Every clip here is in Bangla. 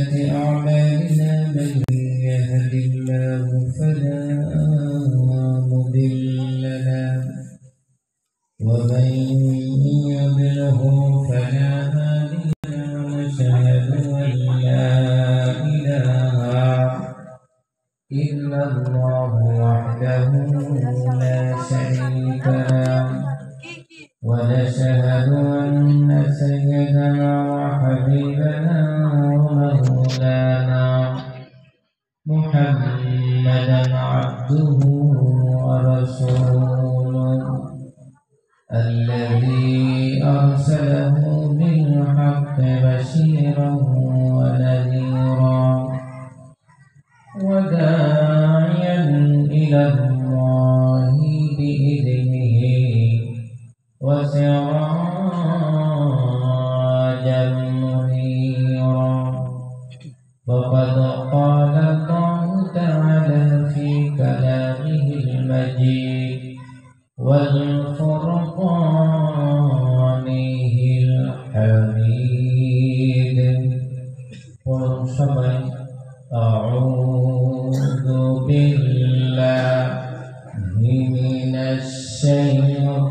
سيئات أعمالنا من يهد الله فلا مضل له ومن يضلله فلا هادي له ونشهد أن لا إله إلا الله وحده لا شريك له ونشهد أن سيدنا وحبيبنا ومولانا محمدا عبده ورسوله الذي أرسله بالحق بشيرا ونذيرا وداعيا إلى الله بإذنه وسراجا منيرا وقد قال الله تعالى في كلامه المجيد والفرقانه الحميد أعوذ بالله من الشيطان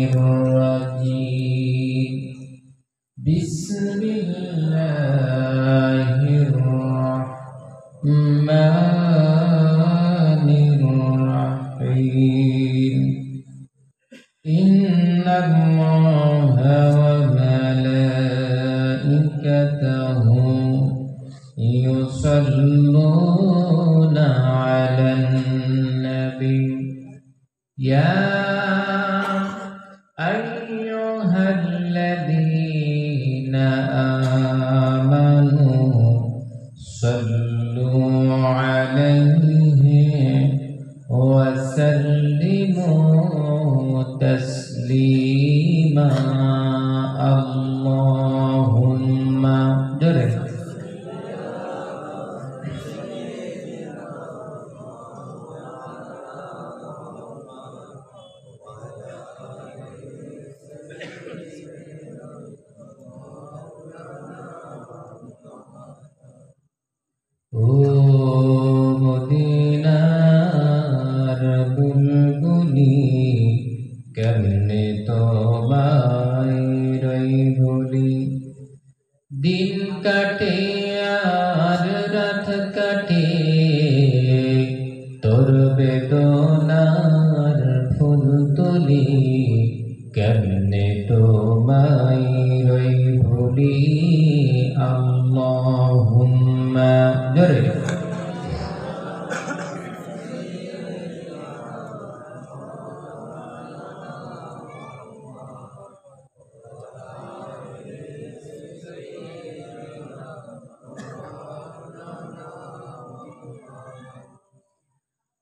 الرجيم بسم الله الرحمن الرحيم إن الله وملائكته يصلون على النبي يا أيها الذين آمنوا صلوا عليه وسلموا تسليما اللهم درك মদিনার বুলবুলি কেমনে তোমায় রই ভুলি দিন কাটে আর রাত কাটে তোর বেদনার ফুল তুলি কেমনে তোমায় রই ভুলি আল্লাহুম্মা জোরে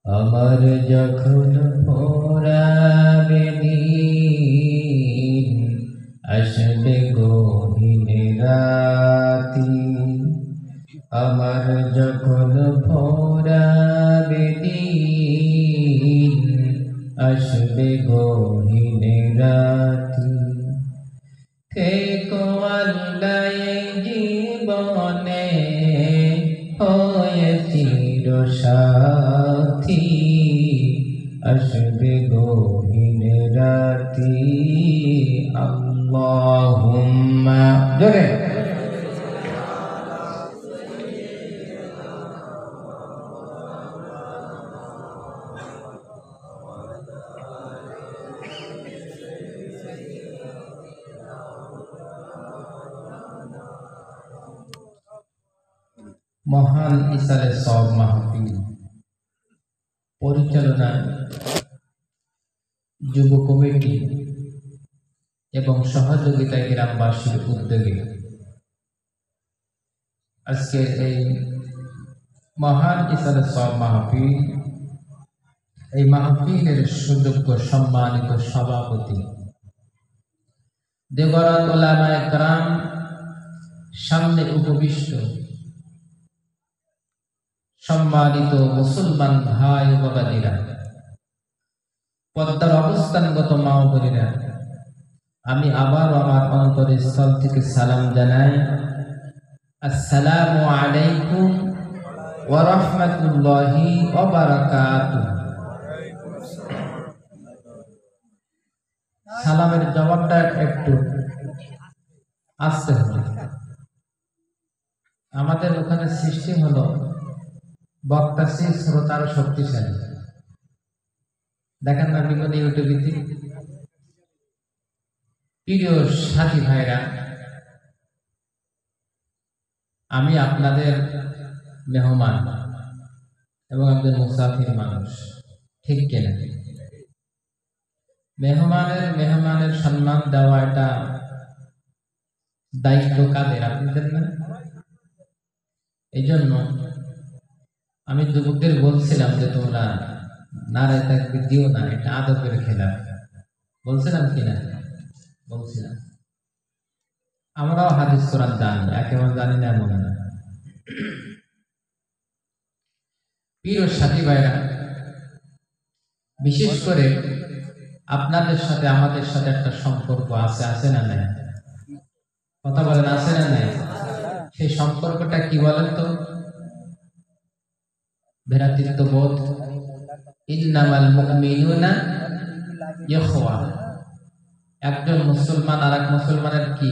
আমার যখন ফোরাবে দিন আসবে গহীন রাতি আমার যখন ফোরাবে দিন আসবে গহীন রাতি থেকো আল্লাহ জীবনে হয়ে চির সাথী আসবে গহীন রাতি আল্লাহুম্মা জোরে মহান ইসালে সব মাহফিল পরিচালনা যুব কমিটি এবং সহযোগিতায় গ্রামবাসীর উদ্যোগে আজকে এই মহান ইসালে সব মাহফিল এই মাহফিলের সুযোগ্য সম্মানিত সভাপতি দেওবন্দ উলামায়ে কেরাম সামনে উপবিষ্ট সম্মানিত মুসলমান ভাই ও বাবাজিরা পর্দার অবস্থানগত মা ও বোনেরা আমি আবার আমার অন্তরের স্থল থেকে সালাম জানাই আসসালামু আলাইকুম ওয়া রাহমাতুল্লাহি ওয়া বারাকাতুহু। সালামের জবাবটা একটু আস্তে হবে। আমাদের ওখানে সৃষ্টি হলো বক্তা শ্রোতার শক্তিশালী। দেখেন না বিভিন্ন ইউটিউবে। প্রিয় সাথী ভাইরা, আমি আপনাদের মেহমান এবং একজন মুসাফির মানুষ, ঠিক কিনা? মেহমানের সম্মান দেওয়া এটা দায়িত্ব কাদের? আপনাদের না? এই জন্য আমি যুবকদের বলছিলাম যে তোমরা নারায় তাকবীর দিও না, এটা আদবের খেলা। বলছিলাম কিনা? বলছিলাম। আমরাও হাদিস কোরআন জানি, একেবারে জানি না এমন না। প্রিয় সাথী ভাইরা, বিশেষ করে আপনাদের সাথে আমাদের সাথে একটা সম্পর্ক আছে না নাই? কথা বলেন, আছে না নাই? সেই সম্পর্কটা কি বলেন তো? ভ্রাতৃত্ববোধ। ইন্নামাল মুমিনুনা ইখওয়া। একজন মুসলমান আর এক মুসলমানের কি?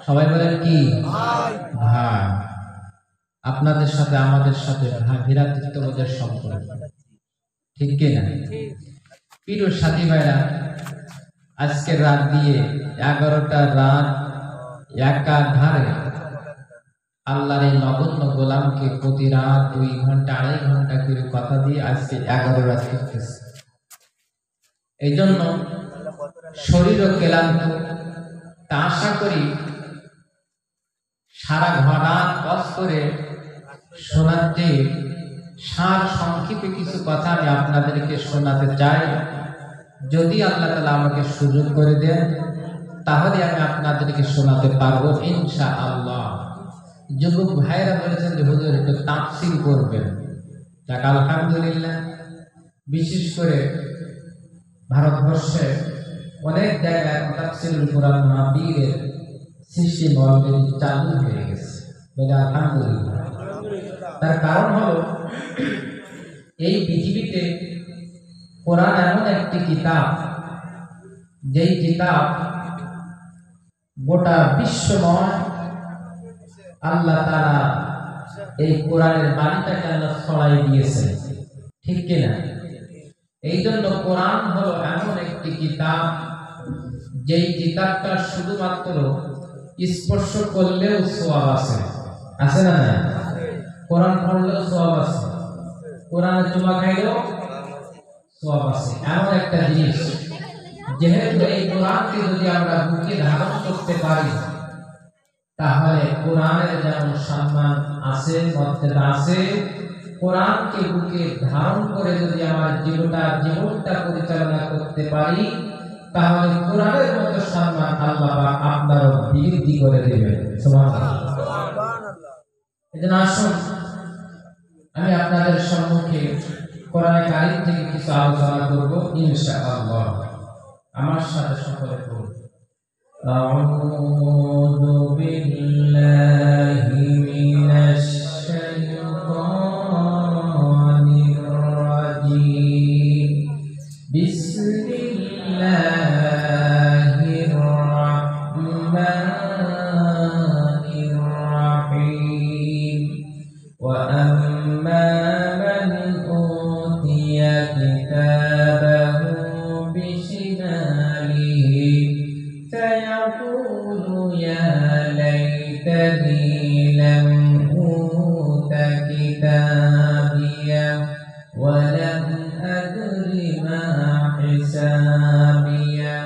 সবাই বলেন কি? ভাই। আপনাদের সাথে আমাদের সাথে ভ্রাতৃত্ববোধের সম্পর্ক, ঠিক কিনা? প্রিয় সাথী ভাইরা, আজকের রাত দিয়ে 11টা রাত একাধারে আল্লাহর এই নগণ্য গোলামকে প্রতি রাত 2 ঘন্টা 2.5 ঘন্টা করে কথা দিয়ে আজকে 11 রাত করতেছে। এই জন্য শরীরও ক্লান্ত। তা আশা করি সারা ঘটা কষ্ট করে শোনার যে সার সংক্ষেপে কিছু কথা আমি আপনাদেরকে শোনাতে চাই। যদি আল্লাহ তাআলা আমাকে সুযোগ করে দেন তাহলে আমি আপনাদেরকে শোনাতে পারবো ইনশাআল্লাহ। যুবক ভাইরা বলেছেন যে হুজুর একটু তাফসীর করবেন। যাক, আলহামদুলিল্লাহ। বিশেষ করে ভারতবর্ষে অনেক জায়গায় তাফসীরুল কুরআন মাহফিলের সিস্টেম অলরেডি চালু হয়ে গেছে, বলে আলহামদুলিল্লাহ। তার কারণ হলো এই পৃথিবীতে কোরআন এমন একটি কিতাব, যেই কিতাব গোটা বিশ্বময় আল্লাহ তাআলা এই কোরআনের বাণীটাকে আল্লাহ ছড়াই দিয়েছে, ঠিক কিনা? এই জন্য কোরআন হলো এমন একটি কিতাব, যেই কিতাবটা শুধুমাত্র স্পর্শ করলেও সওয়াব আছে না নাই? কোরআন পড়লেও সওয়াব আছে, কোরআনে চুমা খাইলেও সওয়াব আছে। এমন একটা জিনিস, যেহেতু এই কোরআনকে যদি আমরা বুকে ধারণ করতে পারি তাহলে কোরআনের যেমন সম্মান আছে, মর্যাদা আছে, কোরআনকে বুকে ধারণ করে যদি আমার জীবনটা পরিচালনা করতে পারি তাহলে কোরআনের মতো সম্মান আল্লাহ পাক আপনারও বৃদ্ধি করে দেবেন। সুবহানাল্লাহ। এজন্য আসুন আমি আপনাদের সম্মুখে কোরআন কারীম থেকে কিছু আলোচনা করব ইনশাআল্লাহ। আমার সাথে সকলে পড়ুন। আউযু বিল্লাহি মিনাশ শাইতানির রাজীম। বিসমিল্লাহির রাহমানির রাহিম। ওয়া আম্মা মান উতিয়া কিতাবাহু বিশিমালিহি فيقول يا ليتني لم أوت كتابيه ولم أدر ما حسابيه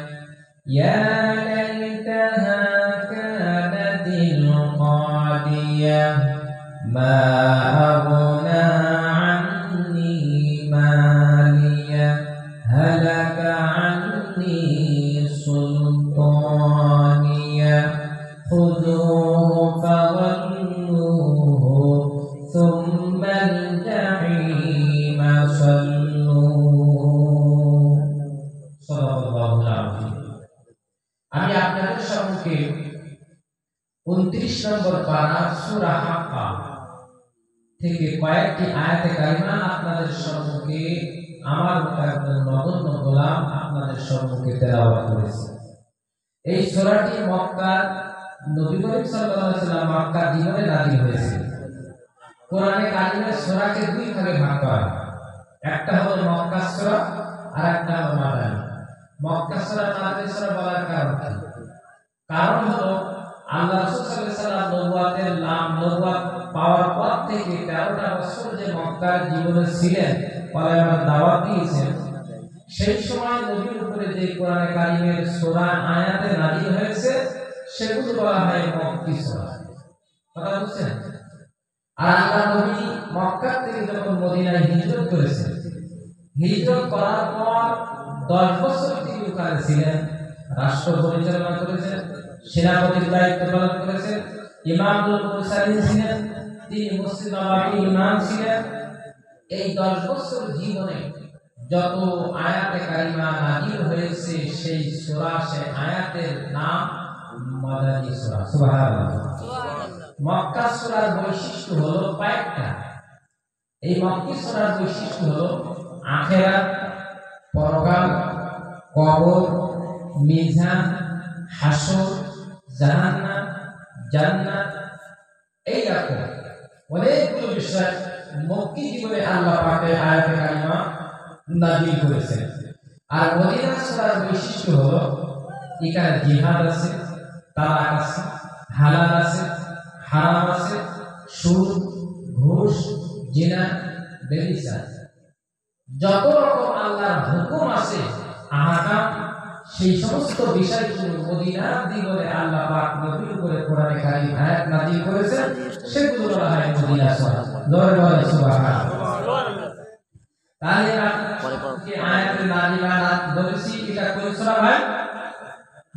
يا ليتها كانت القاضية ما أغنى عني ماليه هلك عني سلطانيه خذوه فغلوه ثم الجحيم صلوه صدق الله العظيم। আমি আপনাদের সম্মুখে 29 30 নম্বর পারা সূরা হাক্কা থেকে কয়েকটি আয়াতে কারিমা আপনাদের সম্মুখে আমার মতো একজন নগণ্য গোলাম আপনাদের সম্মুখে তেলাওয়াত করেছে। এই সূরাটি মক্কার নবী করিম সাল্লাল্লাহু আলাইহি ওয়াসাল্লাম মক্কার জীবনে নাযিল হয়েছে। কোরআনে কারিমের সূরাকে দুই ভাগে ভাগ করা, একটা হলো মক্কা সূরা আর একটা হলো মাদানী। মক্কা সূরা মাদানী সূরা বলার কারণ হলো আল্লাহ রাসূল সাল্লাল্লাহু আলাইহি ওয়াসাল্লাম নবুয়ত পাওয়ার পর থেকে 13টা বছর যে মক্কার জীবনে ছিলেন, কলেমার দাওয়াত দিয়েছেন, সেই সময় নবীর উপরে যে কোরআনে কারিমের সূরা আয়াতে নাযিল হয়েছে সেগুলো বলা হয় মক্কি সূরা। কথা বুঝছেন? আর আল্লাহ নবী মক্কা থেকে যখন মদিনায় হিজরত করেছেন, হিজরত করার পর 10 বছর তিনি ওখানে ছিলেন, রাষ্ট্র পরিচালনা করেছেন, সেনাপতির দায়িত্ব পালন করেছেন, ইমামুল মুরসালিন ছিলেন, তিনি মসজিদ নববীর ইমাম ছিলেন। এই 10 বছর জীবনে যত আয়াতে কারিমা নাযিল হয়েছে সেই সূরা, সেই আয়াতের নাম মাদানী সূরা। সুবহানাল্লাহ। মক্কা সূরার বৈশিষ্ট্য হলো কয়েকটা। এই মক্কি সূরার বৈশিষ্ট্য হলো আখিরাত, পরকাল, কবর, মিজান, হাসর, জাহান্নাম, জান্নাত, এই রকম অনেকগুলো বিষয় মক্কি জীবনে আল্লাহ পাকের আয়াতে কারিমা নাযিল করেছেন। আর মদিনা সূরার বৈশিষ্ট্য হলো এখানে জিহাদ আছে, তালাক আছে, হালাল আছে, হারাম আছে, সুদ, ঘুষ, জিনা, ব্যভিচার, যত রকম আল্লাহর হুকুম আছে, আহকাম, সেই সমস্ত বিষয়গুলো মদিনার জীবনে আল্লাহ পাক নবীর উপরে কোরআনে কারীম আয়াত নাযিল করেছেন, সেগুলো বলা হয় মদিনা সূরা। জোরে বলেন সুবহানাল্লাহ। তাহলে যে আয়াতে নাযিলাত বলেছি এটা কোন সূরা ভাই?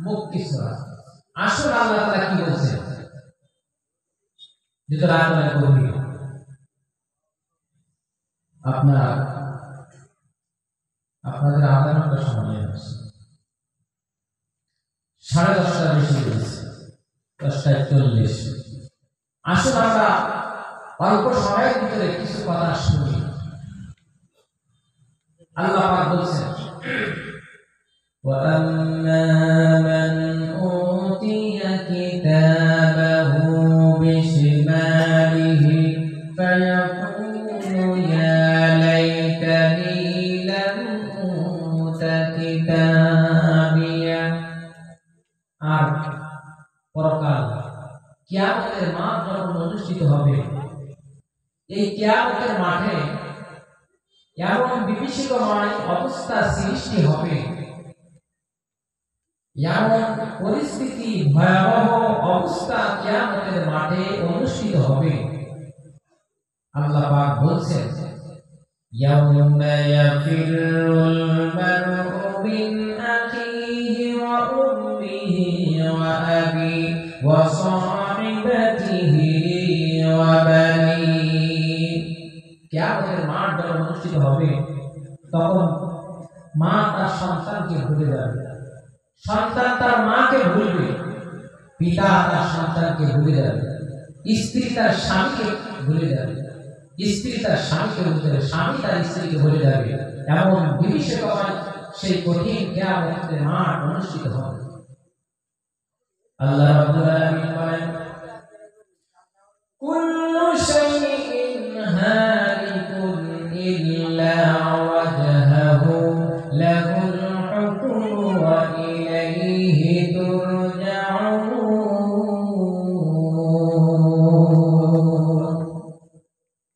মক্কি সূরা। আসলে আল্লাহ তাআলা কি বলছেন? যেটা আলোচনা করব আপনাদের আদালতের সময় আছে 10:30 বেশি হয়েছে, 10:40। আসুন আমরা অল্প সময়ের ভিতরে কিছু কথা শুনি। আল্লাহ পাক বলছেন, وَأَمَّا مَنْ أُوتِيَ كِتَابَهُ بِشِمَالِهِ فَيَقُولُ يَا لَيْتَنِي لَمْ أُوتَ كِتَابِيَهْ। আর পরকাল, কিয়ামতের মাঠ যখন অনুষ্ঠিত হবে, এই কিয়ামতের মাঠে এমন বিভীষিকাময় অবস্থা সৃষ্টি হবে, এমন পরিস্থিতি, ভয়াবহ অবস্থা কিয়ামতের মাঠে অনুষ্ঠিত হবে। আল্লাহ পাক বলছেন, ইয়াউমা ইয়াফিরুল মারউ মিন আখিহি ওয়া উম্মিহি ওয়া আবিহি ওয়া সাহিবাতিহি ওয়া বানিহি। কিয়ামতের মাঠ যখন অনুষ্ঠিত হবে, তখন মা তার সন্তানকে ভুলে যাবে, সন্তান তার মাকে ভুলবে, পিতা তার সন্তানকে ভুলে যাবে, স্ত্রী তার স্বামীকে ভুলে যাবে, স্ত্রী তার স্বামীকে ভুলে যাবে, স্বামী তার স্ত্রীকে ভুলে যাবে। এমন বিভীষিকাময় সেই কঠিন কিয়ামতের মাঠ অনুষ্ঠিত হবে। আল্লাহ রাব্বুল আলামিন বলেন, কুল্লু শাইইন হালিকুন ইল্লা ওয়াজহাহু লাহুল হুকমু ওয়া ইলাইহি তুরজাউন।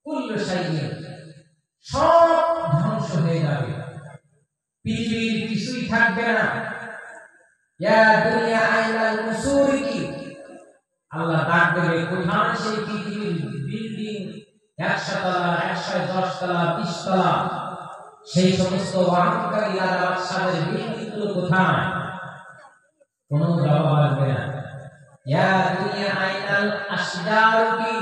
কুল্লু শাইইন, সব ধ্বংস হয়ে যাবে, পৃথিবীর কিছুই থাকবে না। ইয়া দুনিয়া আইনাল মুসুরিকি, আল্লাহ ডাক দেবে, কোথায় সেই পৃথিবীর বিল্ডিং, 100 তলা, 110 তলা, 20 তলা, সেই সমস্ত অহংকারী রাজা বাদশাদের বিল্ডিং গুলো কোথায়? কোনো জবাব আসবে না। ইয়া দুনিয়া আইনাল আশজারুকি,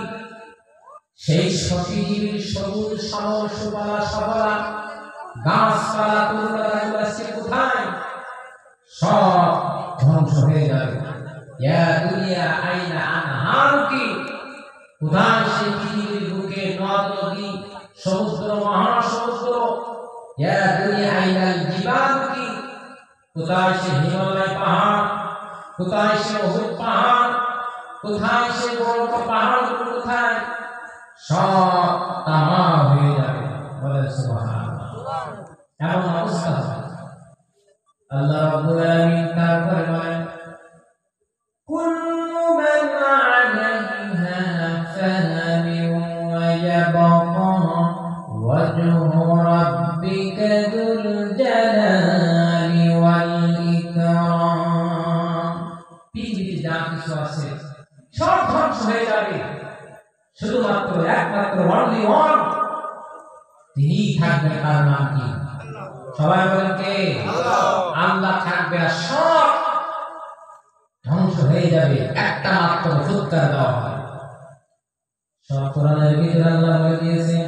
সেই পৃথিবীর সবুজ শ্যামল সুফলা সবলা গাছপালা তরুণাগুলো আছে কোথায়? সব ধ্বংস হয়ে যাবে। ইয়া দুনিয়া আইনা আনহার কি? কোথায় সেই পৃথিবীর বুকে নদ নদী সমুদ্র মহাসমুদ্র? ইয়া দুনিয়া আইনাল জিবাল কি? কোথায় সে হিমালয় পাহাড়? কোথায় সে উহুদ পাহাড়? কোথায় সে বড় পাহাড়? কোথায়? সব তামাম হয়ে যাবে। বলেন সুবহানাল্লাহ। এমন অবস্থা হবে। আল্লাহ রাব্বুল আলামিন তারপরে বলেন কুল্লু মান আলাইহা ফান ওয়া ইয়াবকা ওয়াজহু রাব্বিকা যুল জালালি ওয়াল ইকরাম। পৃথিবীতে যা কিছু আছে সব ধ্বংস হয়ে যাবে, শুধুমাত্র একমাত্র অনলি ওয়ান তিনি থাকবেন। তার নাম কি? সবাই বলেন কে? আল্লাহ থাকবে আর সব ধ্বংস হয়ে যাবে, একটা মাত্র ফুৎকার দেওয়া হয়। সব কোরআনের ভিতরে আল্লাহ বলে দিয়েছেন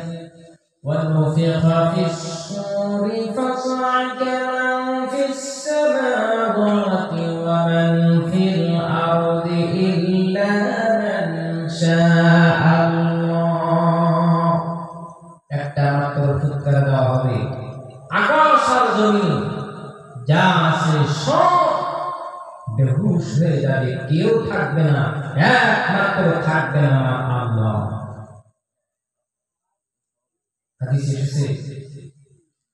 وَنُفِخَ فِي الصُّورِ فَصَعِقَ مَن فِي السَّمَاوَاتِ وَمَن فِي الْأَرْضِ إِلَّا مَن شَاءَ اللَّهُ। একটা মাত্র ফুৎকার দেওয়া হবে, আকাশ আর জমিন যা আছে সব বেহুশ হয়ে যাবে, কেউ থাকবে না, একমাত্র থাকবে না আল্লাহ। হাদিসে এসেছে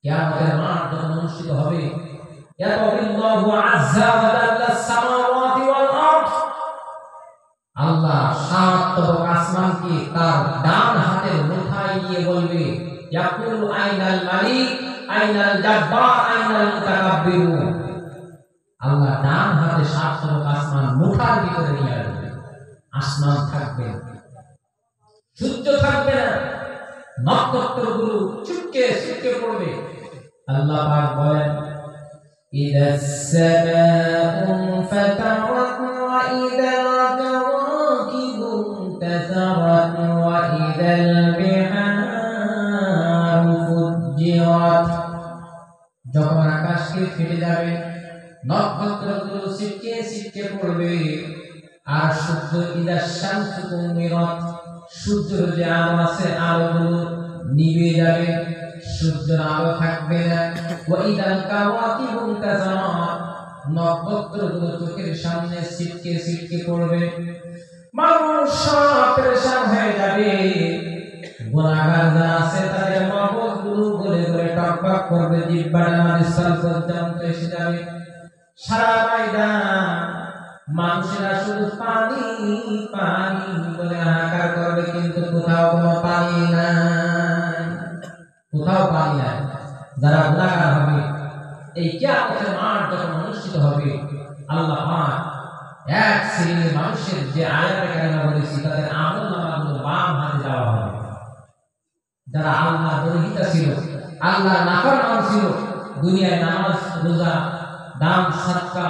কিয়ামতের মাঠ যখন অনুষ্ঠিত হবে, ইয়াতাবিল্লাহু আযযা ওয়া জাল্লা সামাওয়াতি ওয়াল আরদ, আল্লাহ সাত তবক আসমানকে তার ডান হাতের মুঠায় নিয়ে বলবে ইয়াকুলু আইনাল মালিক আইনাল জাব্বার আইনাল মুতাকাব্বিরুন। আল্লাহ ডান হাতে সাত তবক আসমান মুঠার ভিতরে নিয়ে আসবে, আসমান থাকবে, সূর্য থাকবে না, নক্ষত্রগুলো চুপকে চুপকে পড়বে। আল্লাহ পাক বলেন ইদাস সামাউ ফাতারাত ওয়া ইদাল কাওয়াকিবু তাসারাত ওয়া ইদাল বিহারু ফুজ্জিরাত। যখন আকাশকে ফেটে যাবে, নক্ষত্রগুলো ছিটকে ছিটকে পড়বে, আর সূর্য ইদাস শামসু কুমিরাত, সূর্যের যে আলো আছে আলোগুলো নিভে যাবে, সূর্যের আলো থাকবে না। ওয়া ইদাল কাওয়াকিবু তাসারাত, নক্ষত্রগুলো চোখের সামনে ছিটকে ছিটকে পড়বে, মানুষ সব পেরেশান হয়ে যাবে। গুনাহগার যারা আছে তাদের মগজগুলো গলে গলে টকবক করবে, জিহ্বাটা মাঝস্থল পর্যন্ত এসে যাবে। সারা ময়দান মানুষেরা শুধু পানি পানি বলে হাহাকার করবে, কিন্তু কোথাও কোনো পানি নাই, কোথাও পানি নাই। যারা গুনাহগার হবে, এই কিয়ামতের মাঠ যখন অনুষ্ঠিত হবে, আল্লাহ পাক এক শ্রেণীর মানুষের যে আয়াতে কারিমা বলেছি তাদের আমলনামাগুলো বাম হাতে দেওয়া হবে। যারা আল্লাহ বিরোধিতা ছিল, আল্লাহ নাফরমান ছিল, দুনিয়ায় নামাজ রোজা দান সাদকা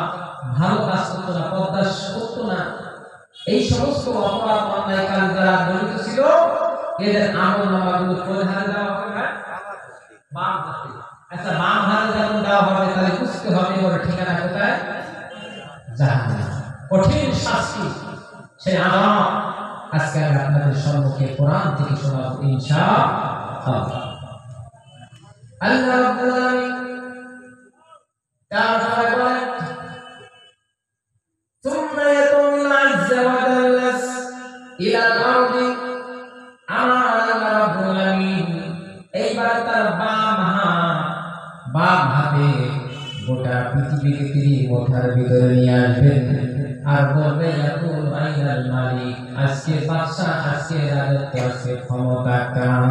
ভালো কাজ করতো না, পর্দা করতো না, এই সমস্ত অপরাধ অন্যায় কাজ যারা জড়িত ছিল, এদের আমলনামাগুলো কোন হাতে দেওয়া হবে? বাম হাতে। আচ্ছা, বাম হাতে যখন দেওয়া হবে তাহলে বুঝতে হবে ওর ঠিকানা কোথায়? জাহান্নাম। কঠিন শাস্তি, সেই আযাব আজকে আমি আপনাদের সম্মুখে কোরআন থেকে শোনাবো ইনশাআল্লাহ। আল্লাহ রাব্বুল আলামিন তারপরে বলেন সুম্মা ইয়াতুল আযযা ওয়া জাল্লাস ইলাল আরদি, আমার আল্লাহ রাব্বুল আলামিন এইবার তার বাম হাতে গোটা পৃথিবীকে তিনি মুঠার ভিতরে নিয়ে আসবেন আর বলবে ইয়াকুল আইনাল মালিক, আজকে বাদশা, আজকে রাজত্ব, আজকে ক্ষমতা কার?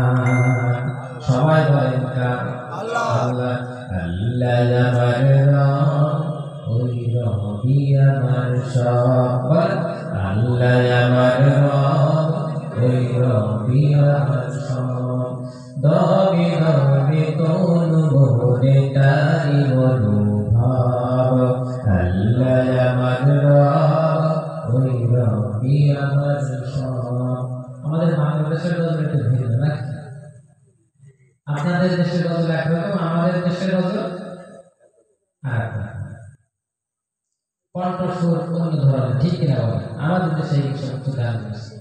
সবাই বলেন কার? আল্লাহ। আল্লাহ আমার রব, ওই রবি আমার সব। আল্লাহ আমার রব, ওই রবি আমার সব। দবে দবে কোন মোরে তারি অনুভব। আল্লাহ আমার রব, ওই রবি আমার সব। আমাদের বাংলাদেশের গজল একটু ভিন্ন নাকি? আপনাদের দেশের গজল একরকম, আমাদের দেশের গজল আরেক রকম, কণ্ঠস্বর অন্য ধরনের, ঠিক কিনা বলে? আমাদের দেশে এই সমস্ত গান আছে।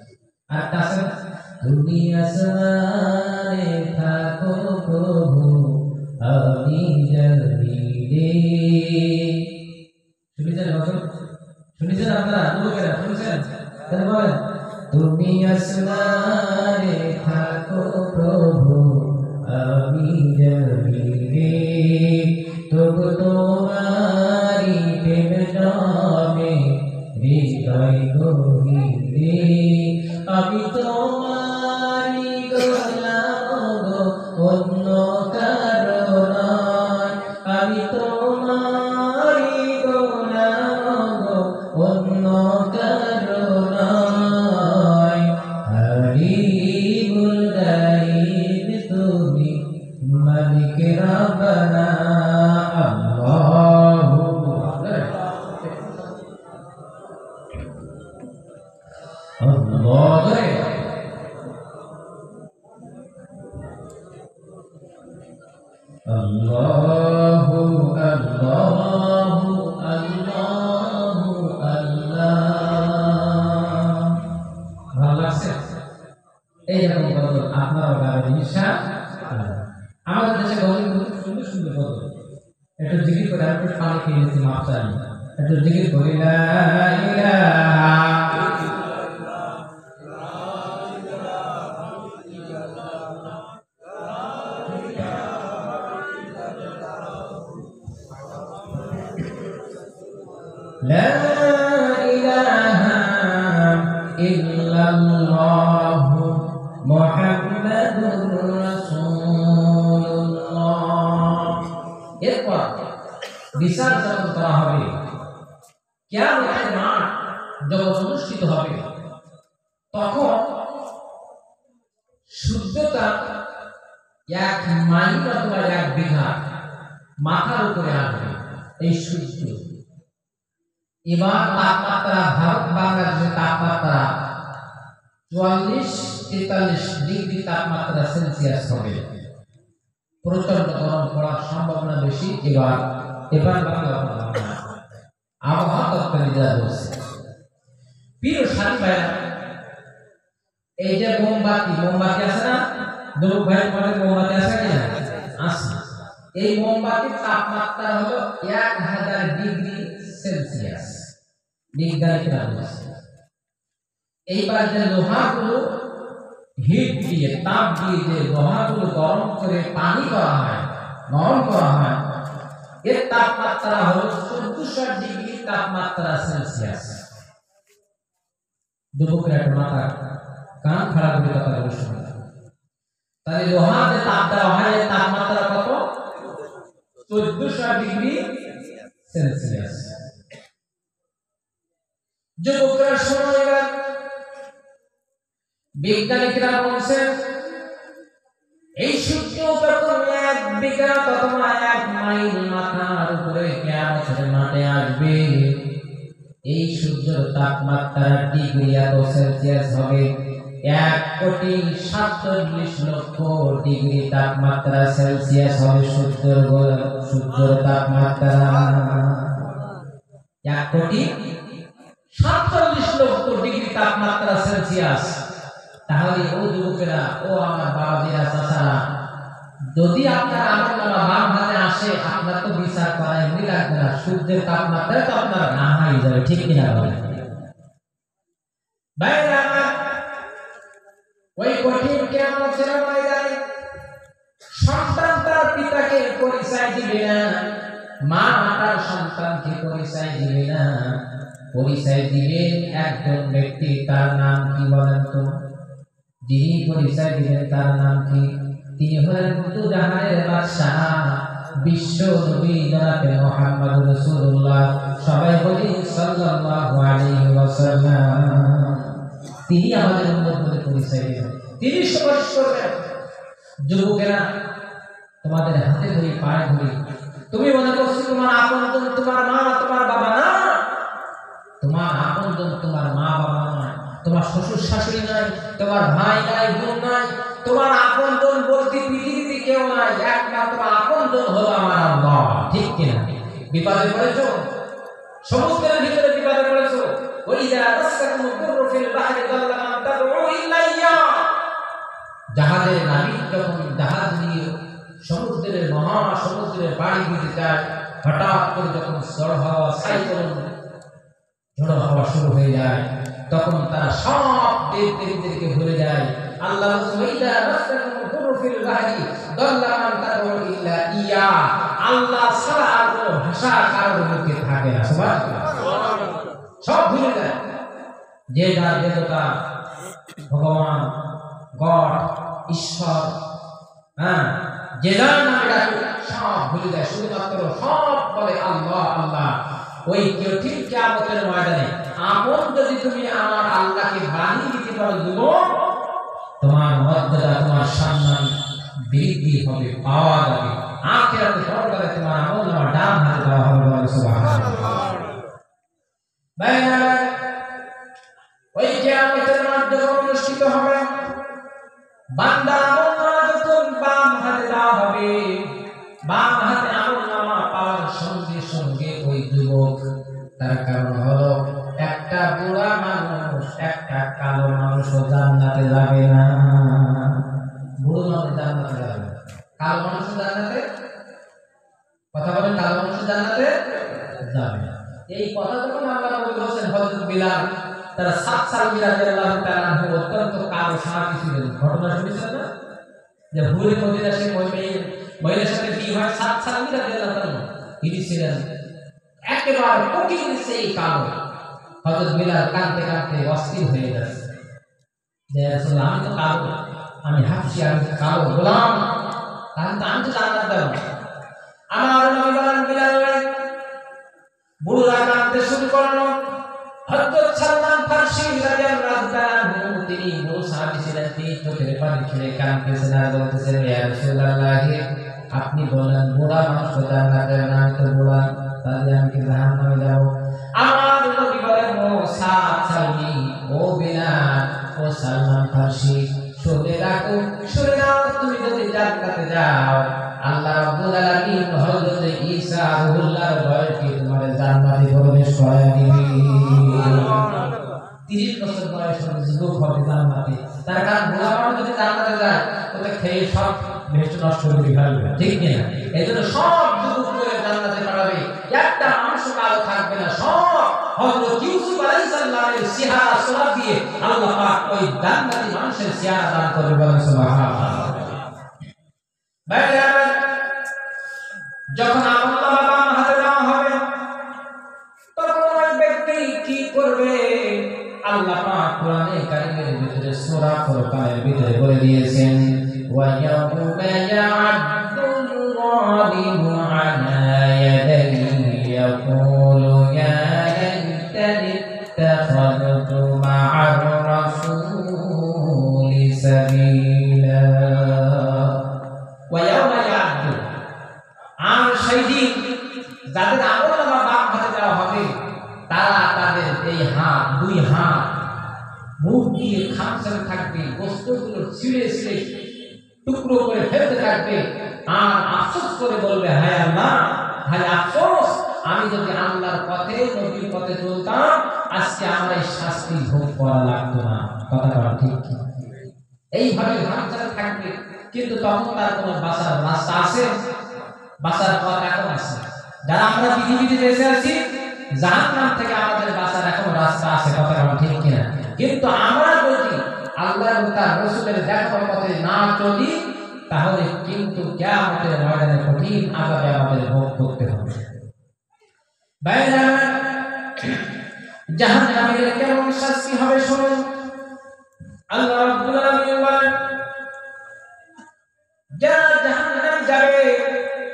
আর তাছাড়া তুমি আসমানে থাকো প্রভু আমি জমিনে, শুনেছেন বছর? শুনেছেন আপনারা? লোকেরা শুনেছেন? তাহলে বলেন, তুমি আসমানে থাকো প্রভু আমি জমিনে, তবু তোমারি প্রেম নামে হৃদয় গহীনে, আমি তোমারি গোলাম গো, অন্য কারো নয়, আমি তোমারি গোলাম গো, অন্য কারো নয়, হাবিবুল গাইব তুমি মালিক রব্বানা আল্লাহু আল্লাহু আল্লাহু আল্লাহু আল্লাহু আল্লাহ। ভালো লাগছে? এইরকম গজল আপনারাও গাবেন ইনশাআল্লাহ। আমাদের দেশে গজল খুব সুন্দর সুন্দর গজল। একটু জিকির করে, একটু পানি খেয়ে নিচ্ছি, মাফ চাই, একটু জিকির করি লা ইলাহা لا إله إلا الله محمد رسول الله। এরপর বিচার যখন করা হবে, কিয়ামতের মাঠ যখন অনুষ্ঠিত হবে, তখন সূর্যটা 1 মাইল অথবা 1 বিঘা মাথার উপরে আসবে। এই সূর্য এবার তাপমাত্রা, ভারত বাংলাদেশের তাপমাত্রা 44-43 ডিগ্রি তাপমাত্রা সেলসিয়াস হবে। প্রচন্ড গরম পড়ার সম্ভাবনা বেশি। এবার বাংলা আবহাওয়া তত্ত্ববিদরা বলছে, প্রিয় সাথী ভাইরা, এই যে মোমবাতি আছে না, যুবক ভাই বলে মোমবাতি আছে কিনা? আছে। এই মোমবাতির তাপমাত্রা হলো 1000 ডিগ্রি সেলসিয়াস। বিজ্ঞানীরা বলছে এইবার যে লোহাগুলো হিট দিয়ে, তাপ দিয়ে যে লোহাগুলো গরম করে পানি করা হয়, নরম করা হয়, এর তাপমাত্রা হলো 1400 ডিগ্রি তাপমাত্রা সেলসিয়াস। যুবকরা একটা মাথা কান খারাপ করে কথা বলে শুনে, তাহলে লোহা যে তাপ দেওয়া হয় এর তাপমাত্রা কত? 1400 ডিগ্রি সেলসিয়াস। যুবকরা শোনো, এবার বিজ্ঞানীরা বলছেন এই সূর্য যখন 1 বিঘা অথবা 1 মাইল মাথার উপরে কিয়ামতের মাঠে আসবে, এই সূর্যের তাপমাত্রা ডিগ্রি এত সেলসিয়াস হবে 1,47,00,000 ডিগ্রি তাপমাত্রা সেলসিয়াস হবে। সূর্যের তাপমাত্রা 1,47,00,000 ডিগ্রি তাপমাত্রা সেলসিয়াস। তাহলে ও যুবকেরা, ও আমার বাবাজিরা, চাচারা, যদি আপনার আমলনামা বাম হাতে আসে, আপনার তো বিচার করা এমনি লাগবে না, সূর্যের তাপমাত্রা তো আপনার না হয়ে যাবে, ঠিক কিনা বলেন? ভাইরা আমার, ওই কঠিন কিয়ামতের ময়দানে সন্তান তার পিতাকে পরিচয় দিবে না, মা তার সন্তানকে পরিচয় দিবে না। পরিচয় দিবেন একজন ব্যক্তি, তার নাম কি বলেন তো? যিনি পরিচয় দিবেন তার নাম কি? তিনি হলেন জাহানের বাদশাহ, বিশ্ব নবী জনাবে মুহাম্মদ রাসূলুল্লাহ। সবাই বলি সাল্লাল্লাহু আলাইহি ওয়াসাল্লাম। তিনি আমাদের উম্মত বলে পরিচয় দিবেন, তিনি সুপারিশ করবেন। যুবকেরা, তোমাদের হাতে ধরি, পায়ে ধরি, তুমি মনে করছো তোমার আপনজন তোমার মা, তোমার বাবা না। তোমার আপনজন তোমার মা বাবা নয়, তোমার শ্বশুর শাশুড়ি নাই, তোমার ভাই নাই, বোন নাই। তোমার আপনজন বলতে পৃথিবীতে কেউ নাই, একমাত্র আপনজন হলো আমার আল্লাহ, ঠিক কিনা? বিপদে পড়েছো, সমুদ্রের ভিতরে বিপদে পড়েছো, ওয়াইদা মাসসাকুমুদ দুররু ফিল বাহরি দাল্লা মান তাদউ ইল্লা ইয়্যা। জাহাজের নাবিক যখন জাহাজ নিয়ে সমুদ্রের মহাসমুদ্রে পাড়ি দিতে যায়, হঠাৎ করে যখন ঝড় হাওয়া সাইক্লোন ঝড় হাওয়া শুরু হয়ে যায়, তখন তারা সব দেবদেবীদেরকে ভুলে যায়। আল্লাহ ওয়াইদা মাসসাকুমুদ দুররু ফিল বাহরি দাল্লা মান তাদউ ইল্লা ইয়্যা। আল্লাহ ছাড়া আর কোনো ভাষা কারোর মুখে থাকে না। সুবহানাল্লাহ। সব ভুলে যায়। যে যার দেবতা, ভগবান, গড, ঈশ্বর, যে যার নামে ডাকে সব ভুলে যায়, শুধুমাত্র সব বলে আল্লাহ আল্লাহ। ওই কেউ ঠিক কিয়ামতের ময়দানে আপন যদি তুমি আমার আল্লাহকে বানিয়ে দিতে পারো যুবক, তোমার মর্যাদা, তোমার সম্মান বৃদ্ধি হবে, পাওয়া যাবে। আখিরাতে সরকারে তোমার আমলনামা ডান হাতে দেওয়া হবে। সুবহানাল্লাহ। বাইরে ওই কিয়ামতের মাঠ যখন অনুষ্ঠিত হবে, বান্দার আমলনামা যখন বাম হাতে দেওয়া হবে, বাম হাতে আমলনামা পাওয়ার সঙ্গে সঙ্গে ওই যুবক, তার কারণ হলো একটা বুড়া মানুষ, একটা কালো মানুষও জান্নাতে যাবে না। বুড়ো মানুষ জান্নাতে যাবে না, কালো মানুষ জান্নাতে, কথা বলেন, কালো মানুষ জান্নাতে যাবে না। এই কথা যখন আল্লাহ নবী বলেছেন, হযরত বিলাল তারা 7 সাল রাদিয়াল্লাহু তাআলা অত্যন্ত কালো সাহাবী ছিলেন। ঘটনা শুনেছেন না, যে হুরে মদিনা সেই মহিলার সাথে বিয়ে হয় 7 সাল রাদিয়াল্লাহু তাআলা, তিনি ছিলেন একেবারে কোকিল সেই কালো। হযরত বিলাল কাঁদতে কাঁদতে অস্থির হয়ে গেছে, যে রাসূলুল্লাহ আমি তো কালো, আমি হাফসি, আমি কালো গোলাম, তাহলে তো আমি তো জান্নাত যাব না। আমার নবী বলেন, বিলাল বুড়া কাঁদতে শুরু করলো। হযরত সালমান ফারসি রাদিয়াল্লাহু তাআলা তিনি বুড়ো সাহাবী ছিলেন, তিনি চোখের পানি ছেড়ে কাঁদতেছেন আর বলতেছেন, ইয়া রাসূলুল্লাহ আপনি বলেন বুড়া মানুষ তো জান্নাতে যাবে না, আমি তো বুড়া, তাহলে আমি কি জাহান্নামে যাব? আমার নবী বলেন, ও সাহাবী, ও বিলাল, ও সালমান ফারসি, শুনে রাখো, শুনে নাও, তুমি যদি জান্নাতে যাও, আল্লাহ রাব্বুল আলামিন হযরত ঈসা রুহুল্লাহর বয়সে তোমার জান্নাতে প্রবেশ করায় দিবে। 30 বছর বয়স হলে যুবক হবে জান্নাতে। তার কারণ বুড়া মানুষ যদি জান্নাতে যায়, ওটা খেয়ে সব বেহেশত নষ্ট করে ফেলবে, ঠিক না? এইজন্য সব যুবক করে জান্নাতে পাঠাবে, একটা মানুষ কালো থাকবে না। সব হযরত ইউসুফ আলাইহিস সালামের চেহারা সোনা দিয়ে আল্লাহ পাক ওই জান্নাতি মানুষের চেহারা দান করবে। বলেন সুবহানাল্লাহ। বাইরে যখন আমলনামা বাম হাতে দেওয়া হবে, তখন ওই ব্যক্তি কি করবে? আল্লাহ পাক কোরআনে কারীমের ভিতরে সূরা ফুরকানের ভিতরে বলে দিয়েছেন, ওয়া ইয়াউমা ইয়া'আদ্দুল যালিমু আলা ইয়াদাইহি ইয়াকুলু ইয়া লাইতানি ইত্তাখাযতু মা'আর রাসূলি সাবিলা। ওয়া ইয়াউমা ইয়া'আদ্দু, আর সেই দিন যাদের আমলনামা বাম হাতে দেওয়া হবে, তারা তাদের এই হাত, 2 হাত মুখ দিয়ে খামচাতে থাকবে, বস্তুগুলো ছিঁড়ে ছিঁড়ে টুকরো করে ফেলতে থাকবে, আর আফসোস করে বলবে, হায় আল্লাহ, হায় আফসোস, আমি যদি আল্লাহর পথে, নবীর পথে চলতাম, আজকে আমার এই শাস্তি ভোগ করা লাগতো না। কথাটা ঠিক কি? এইভাবে খামচাতে থাকবে, কিন্তু তখন তার কোনো বাঁচার রাস্তা আছে? বাঁচার পথ এখন আছে। যারা আমরা পৃথিবীতে বেঁচে আছি, জাহান্নাম থেকে আমাদের বাঁচার এখন রাস্তা আছে। কথাটা ঠিক কিনা? কিন্তু আমরা যদি আল্লাহ এবং তার রাসূলের দেখার পথে না চলি, তাহলে কিন্তু কিয়ামতের ময়দানে কঠিন আযাবে আমাদের ভোগ করতে হবে। বাইরে জাহান্নামের কেমন শাস্তি হবে শুনুন। আল্লাহ রাব্বুল আলামিন বলেন, যারা জাহান্নামে যাবে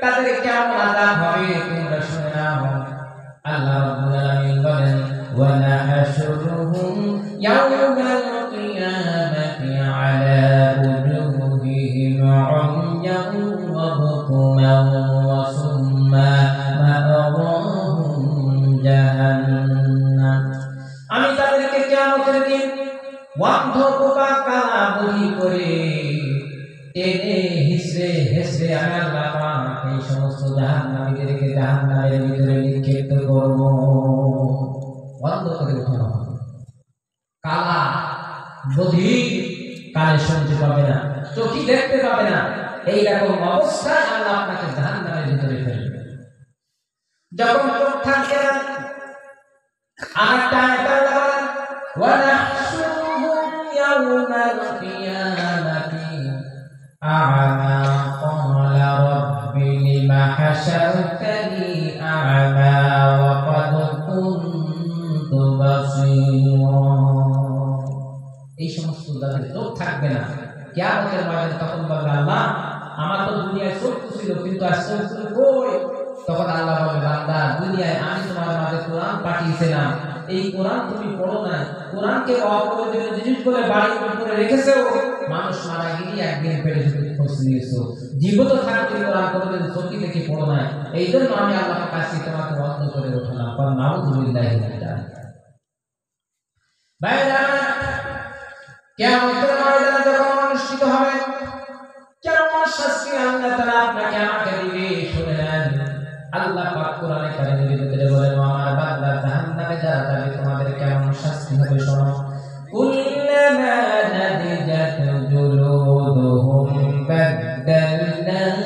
তাদের কেমন আযাব হবে তোমরা শুনে নাও। আল্লাহ রাব্বুল আলামিন বলেন, ওয়া নাহশুরুহুম ইয়াওমাল কিয়ামাতি আলা উজুহিহিম উময়ান ওয়া বুকমান ওয়া সুম্মা মা'ওয়াহুম জাহান্নাম। আমি তাদেরকে কিয়ামতের দিন অন্ধ, বোকা, কানা, বধির করে টেনে হিসড়ে হেসড়ে আমি আল্লাহ পাক এই সমস্ত জাহান্নামীদেরকে জাহান্নামের ভিতরে নিক্ষেপ করব। বন্ধ করে উঠানো হবে। কালা বধির, কানে শুনতে পাবে না, চোখে দেখতে পাবে না, এইরকম অবস্থায় আল্লাহ আপনাকে জাহান্নামের ভিতরে ফেলবে। যখন চোখ থাকবে না, আরেকটা আয়াত আল্লাহ বলেন, ওয়া নাহশুরুহুম ইয়াওমাল কিয়ামাতি আ'মা ক্বালা রাব্বি লিমা হাশারতানি আ'মা ওয়া ক্বাদ কুনতু বাসীরা। এই সমস্ত যাদের চোখ থাকবে না, কিয়ামতের ময়দানে তখন বলবে, আল্লাহ আমার তো দুনিয়ায় চোখ ছিল, কিন্তু আজ চোখ কই? তখন আল্লাহ বলবে, বান্দা দুনিয়ায় আমি তোমার মাঝে কোরআন পাঠিয়েছিলাম, এই কোরআন তুমি পড়ো না, কোরআনকে অপ্রয়োজনীয় জিনিস বলে বাড়ির উপরে রেখেছো, মানুষ মারা গিয়ে একদিন পেটে শুধু খোঁজ নিয়েছো, জীবিত থাকতে কোরআন কোনোদিন চোখে দেখে পড়ো না, এই জন্য আমি আল্লাহর কাছে তোমাকে বন্ধ করে উঠালাম। কারণ নাউযুবিল্লাহি মিন যালিক। বাইরা কিয়ামতের ময়দানে যখন অনুষ্ঠিত হবে, কেমন শাস্তি আল্লাহ তাআলা আপনাকে আমাকে দিবে শুনে নেন। আল্লাহ পাক কোরআনে কারিমের ভিতরে বলেন, আমার বান্দা জাহান্নামে যারা যাবে তোমাদের কেমন শাস্তি হবে শোনো। কুল্লামা নাদিজাত জুলুদুহুম বাদদালনাহুম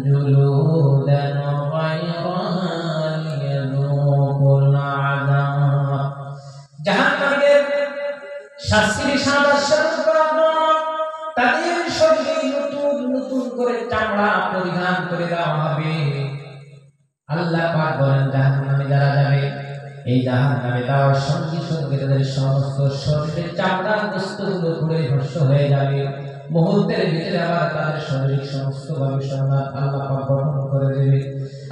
জুলুদান গায়রাহা লিয়াযুকুল আযাব। জাহান্নামীদের শাস্তির সাদৃশ্য করানো, তাদের শরীরে নতুন নতুন করে চামড়া পরিধান করে দেওয়া হবে। আল্লাহ পাক বলেন, জাহান্নামে যারা যাবে, এই জাহান্নামে যাওয়ার সঙ্গে সঙ্গে তাদের সমস্ত শরীরের চামড়ার বস্তুগুলো পুড়ে ভস্ম হয়ে যাবে। মুহূর্তের ভিতরে আবার তাদের শরীর সমস্ত ভাবে সোনা আল্লাহ পাক গঠন করে দেবে।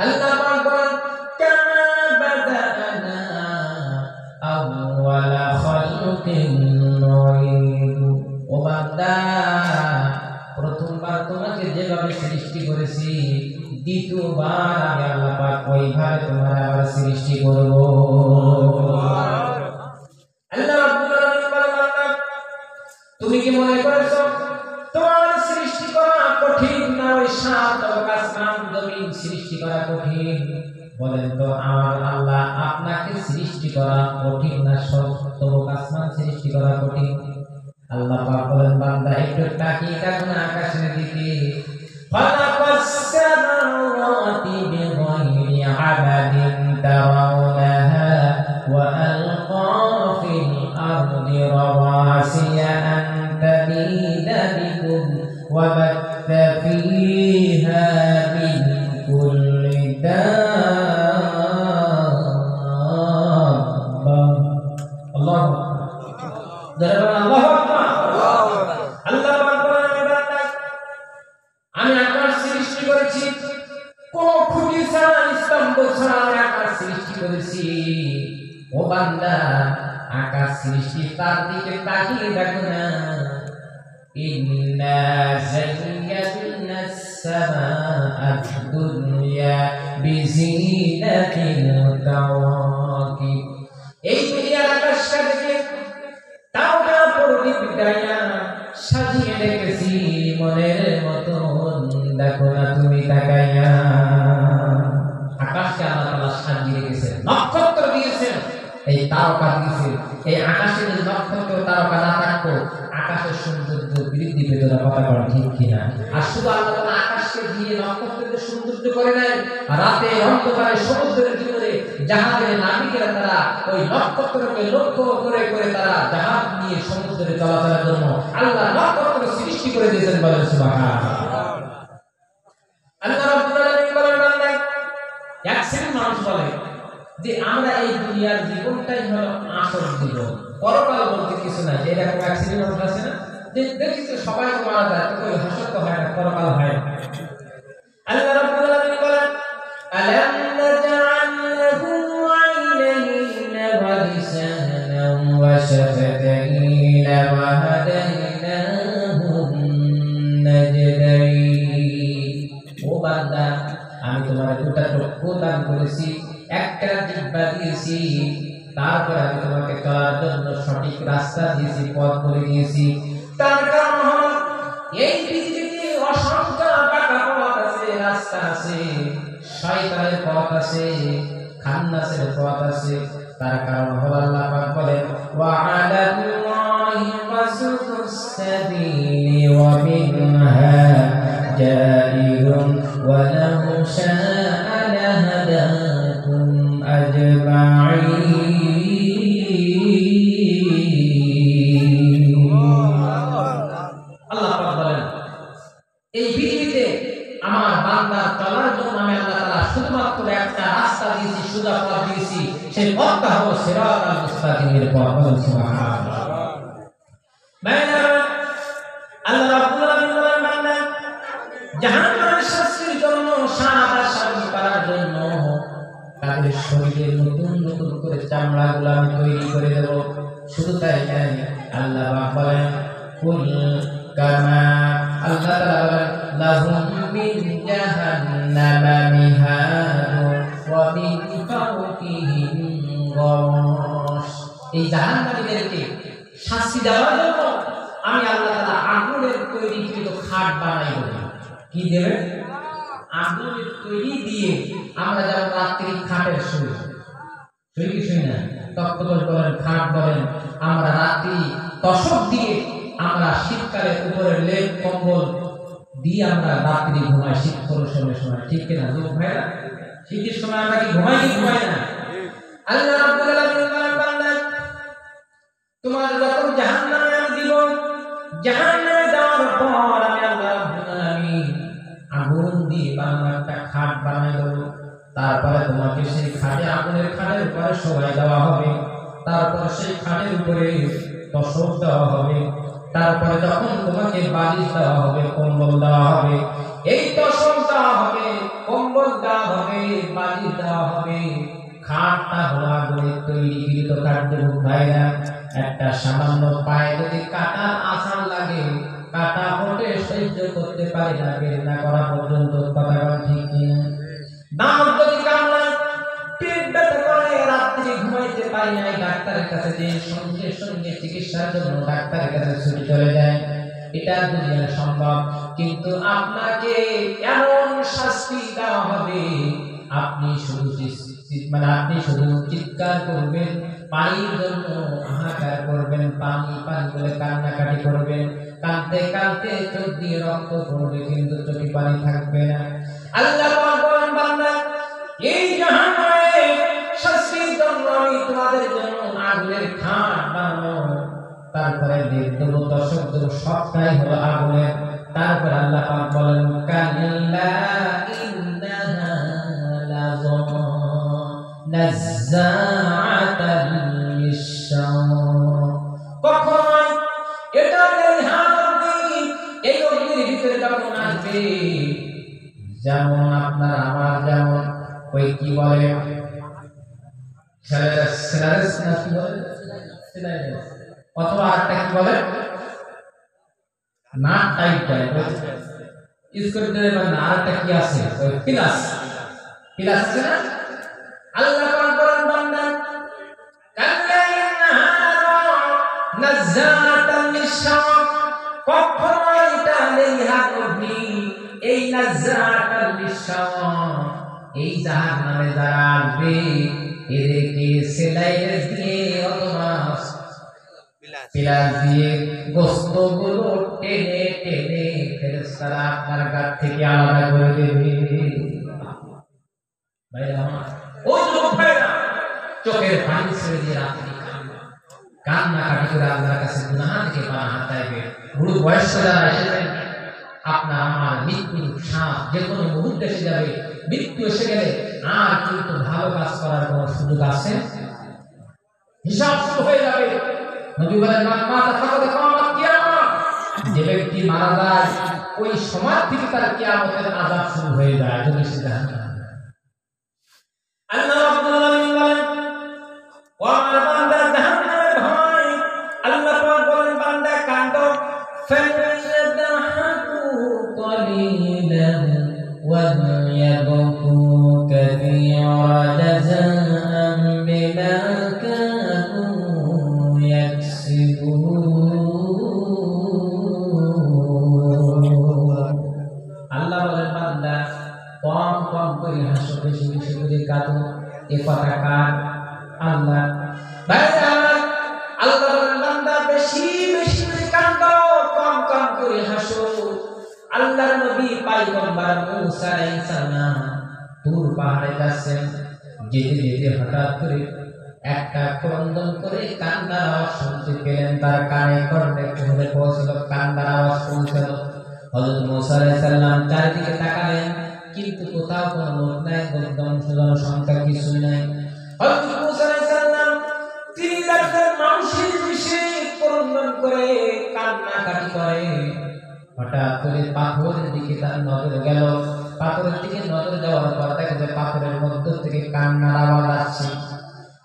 আল্লাহ পাক বলেন, কামা বাদানা আউওয়ালা খালকিন নুঈদু। ও বান্দা, প্রথমবার তোমাকে যেভাবে সৃষ্টি করেছি, দ্বিতীয়বার আমি আল্লাহ পাক ওইভাবে তোমার আবার সৃষ্টি করব। আল্লাহ রাব্বুল আলামিন বলেন, তুমি কি মনে করেছো তোমার সৃষ্টি করা কঠিন না ওই সাত আসমান জমিন সৃষ্টি করা কঠিন? বলেন তো আমার আল্লাহ আপনাকে সৃষ্টি করা কঠিন না সপ্ত আসমান সৃষ্টি করা কঠিন? আল্লাহ পাক বলেন, বান্দা একটু তাকিয়ে দেখো না আকাশের দিকে। ফালাকাস সামাওয়াতি বিগাইরি আমাদিন তারাউনাহা ওয়া আলকা ফিল আরদি রাওয়াসিয়া আন তামিদা বিকুম ওয়া বাত্তা ফীহা মিন কুল্লি দাব্বা। আল্লাহু আকবার। আল্লাহু আকবার। আল্লাহ পাক বলেন, আমি আকাশ সৃষ্টি করেছি, কোন খুঁটি ছাড়া স্তম্ভ ছাড়া আমি আকাশ সৃষ্টি করেছি। ও বান্দা, আকাশ সৃষ্টি তার দিকে তাকিয়ে দেখো না। ইন্না যায়্যানাস সামাআদ দুনিয়া বিজিনাতিল কাওয়াকিব। এই দুনিয়ার আকাশটাকে তাওরা পড়ি বিদায়া সাজিয়ে রেখেছি মনের মতন, দেখো না তুমি তাকাইয়া। আকাশকে আল্লাহ তাআলা সাজিয়ে রেখেছেন, নক্ষত্র দিয়েছেন, এই তারকা দিয়েছেন। এই আকাশে যদি নক্ষত্র তারকা না থাকতো, আকাশের সৌন্দর্য বৃদ্ধি পেত না। কথা বলেন ঠিক কিনা? আর শুধু আল্লাহ তাআলা আকাশকে দিয়ে নক্ষত্রকে সৌন্দর্য করে নেন। রাতে অন্ধকারে সমুদ্রের ভিতরে জাহাজের নাবিকেরা তারা ওই নক্ষত্রকে লক্ষ্য করে করে তারা জাহাজ নিয়ে সমুদ্রে চলাচলের জন্য আল্লাহ নক্ষত্র সৃষ্টি করে দিয়েছেন। বলেন সুবহানাল্লাহ। আল্লাহ রাব্বুল আলামিন বলেন, বান্দা এক শ্রেণীর মানুষ বলে যে আমরা এই দুনিয়ার জীবনটাই হলো আসল জীবন, পরকাল বলতে কিছু নাই। এরকম এক শ্রেণীর মানুষ আছে না, যে দেখিস সবাই তো মারা যায়, তো কই হাসর তো হয় না, পরকাল হয় না। আল্লাহ রাব্বুল আলামিন বলেন, আলাম নাজআল লাহু আইনাইন ওয়া লিসানান ওয়া শাফাতাইন ওয়া হাদাইনাহু নাজদাইন। ও বান্দা, আমি তোমার দুটা চক্ষু দান করেছি, একটা জিহ্বা দিয়েছি, তারপর আমি তোমাকে চলার জন্য সঠিক রাস্তা দিয়েছি, পথ করে দিয়েছি। তার কারণ হলো এই পৃথিবীতে অসংখ্য বাঁকা পথ আছে, রাস্তা আছে, শয়তানের পথ আছে, খান্নাসের পথ আছে। তার কারণ হলো আল্লাহ পাক বলেন ওয়া আলাল্লাহি ওয়াসুদুস সাবিলি ওয়া মিনহা জাইরুন ওয়া লাউ শাআ লাহাদাকুম আজমাঈন। আল্লাহ পাক বলেন এই পৃথিবীতে আমার বান্দার চলার জন্য আমি আল্লাহ তাআলা শুধুমাত্র একটা রাস্তা দিয়েছি, সোজা পথ দিয়েছি, সেই পথটা হলো সিরাতাল মুস্তাকিমের পথ। সুবহানাল্লাহ। আল্লাহ রাব্বুল আলামিন বলেন বান্দা জাহান্নামের শাস্তির জন্য সাদা শাড়ি পরার জন্য তাদের শরীরে নতুন নতুন করে চামড়াগুলো আমি তৈরি করে দেব। শুধু তাই নয়, আল্লাহ পাক বলেন কুল কামা আল্লাহ তাআলা বলেন লাহুম মিন জাহান্নামা মিহাদু ওয়া মিন ফাওকিহিম গওয়াশ। এই জাহান্নামীদেরকে শাস্তি দেওয়ার জন্য আমি আল্লাহ তাআলা আগুনের তৈরিকৃত খাট বানাই দেব। কি দেবে? আগুনের তৈরি দিয়ে আমরা যেমন রাত্রি খাটের শুই কি শুই না, তক্তপোষ বলেন, খাট বলেন, আমরা রাত্রি তসক দিয়ে আমরা শীতকালে উপরে লেপ কম্বল দিয়ে আমরা রাত্রি ঘুমাই, শীত পরিশ্রমের সময়, ঠিক কিনা যুবক ভাইরা? শীতের সময় আমরা কি ঘুমাই কি ঘুমাই না? আল্লাহ রাব্বুল আলামিন বলেন বান্দা তোমার যখন জাহান্নামে আমি দিব, জাহান্নামে দেওয়ার পর আমি আল্লাহ রাব্বুল আলামিন আগুন দিয়ে বাংলা একটা খাট বানাই দেব। তারপরে তোমাকে সেই খাটে, আগুনের খাটের উপরে শোয়াই দেওয়া হবে। তারপর সেই খাটের উপরে তসক দেওয়া হবে। তারপরে যখন তোমাকে বালিশ দেওয়া হবে, কম্বল দেওয়া হবে, এই তসক দেওয়া হবে, কম্বল দেওয়া হবে, বালিশ দেওয়া হবে। খাটটা হলো আগুনের তৈরিকৃত কাঠ। যুবক ভাইরা, একটা সামান্য পায়ে যদি কাটার আসার লাগে, কাটা ওঠে সহ্য করতে পারে না, বের না করা পর্যন্ত। কথা ঠিক কিনা? দাঁত যদি কামড়ায়, পেট ব্যথা করে, রাত্রি ঘুমাইতে পারি নাই, ডাক্তারের কাছে যে সঙ্গে সঙ্গে চিকিৎসার জন্য ডাক্তারের কাছে ছুটে চলে যায়, এটা দুনিয়ায় সম্ভব। কিন্তু আপনাকে এমন শাস্তি দেওয়া হবে, আপনি শুধু চিৎকার করবেন, পানির জন্য হাহাকার করবেন, পানি পানি বলে কান্নাকাটি করবেন, কাঁদতে কাঁদতে চোখ দিয়ে রক্ত পড়বে, কিন্তু চোখে পানি থাকবে না। আল্লাহ পাক বলেন বান্দা এই জাহান্নামে শাস্তির জন্য আমি তোমাদের জন্য আগুনের খাট বানাবো। তারপরে দেব দশক দেব, সবটাই হলো আগুনের। তারপর আল্লাহ পাক বলেন কাল্লা ইন্নাহা লাযা নাযাআতাল লিশশাওয়া। কখনোই এটা এই অগ্নির ভিতরে যখন আসবে, যেমন আপনার আমার যেমন ওই কি বলে অথবা আরেকটা কি বলে না টাইপ ইউজ করতে পারেন না, আরেকটা কি আছে ওই পিলাস আছে না? আল্লাহ পাক বলেন বান্দা কাল্লা ইন্নাহা নাযাআতাল লিশশাওয়া। কখনোই এটা লেহা অগ্নি, এই নাযাআতাল লিশশাওয়া, এই জাহান্নামে যারা আসবে এদেরকে সেলাইয়ের দিয়ে অথবা পিলাস দিয়ে গোশতগুলো টেনে টেনে ফেরেশতারা আপনার গাত থেকে আলাদা করে দেবে। ভাইরা আমার, ও যুবক ভাইরা, চোখের পানি ছেড়ে দিয়ে রাত্রি কান্নাকাটি করে আল্লাহর কাছে গুনাহ থেকে পানাহ চাইবে। বুড়ো বয়স্ক যারা এসেছেন, আপনার আমার মৃত্যুর শ্বাস যে কোনো মুহূর্তে এসে যাবে। মৃত্যু এসে গেলে আর কিন্তু ভালো কাজ করার কোনো সুযোগ আছে? হিসাব শুরু হয়ে যাবে। নবী বলেন মান মাতা ফাকাদ কামাত কিয়ামত। যে ব্যক্তি মারা যায় ওই সময় থেকে তার কিয়ামতের আযাব শুরু হয়ে যায়, যদি সে জাহান্নামে। আল্লাহ রাব্বুল আলামিন বলেন ওয়া মা বান্দা জাহান্নামের ভয়। আল্লাহ পাক বলেন বান্দা কাঁদো, ফায়াদহাকু কলিলান ওয়া ইয়াবকু কাসীরা জাযাআন বিমা কানু ইয়াকসিবুন। আল্লাহ বলেন বান্দা কম কম এ কথা কার? আল্লাহ। ভাইরা আল্লাহ বলেন বান্দা বেশি বেশি করে কাঁদো, কম কম করে হাসো। আল্লাহর নবী পয়গম্বর মুসা আলাইহিস সালাম তুর পাহাড়ে যাচ্ছেন, যেতে যেতে হঠাৎ করে একটা ক্রন্দন করে কান্নার আওয়াজ শুনতে পেলেন। তার কানে কর্ণে পৌঁছে পৌঁছল, কান্নার আওয়াজ পৌঁছল। হযরত মুসা আলাইহিস সালাম চারিদিকে তাকালেন, কিন্তু কোথাও কোনো লোক নাই, জনসংখ্যা কিছুই নাই। হযরত মুসা আলাইহিস সালাম তিনি রাস্তার মানুষের বিষে ক্রন্দন করে কান্নাকাটি করে। হঠাৎ করে পাথরের দিকে তার নজর গেল। পাথরের দিকে নজর যাওয়ার পর দেখা যায় পাথরের মধ্য থেকে কান্নার আওয়াজ আসছে,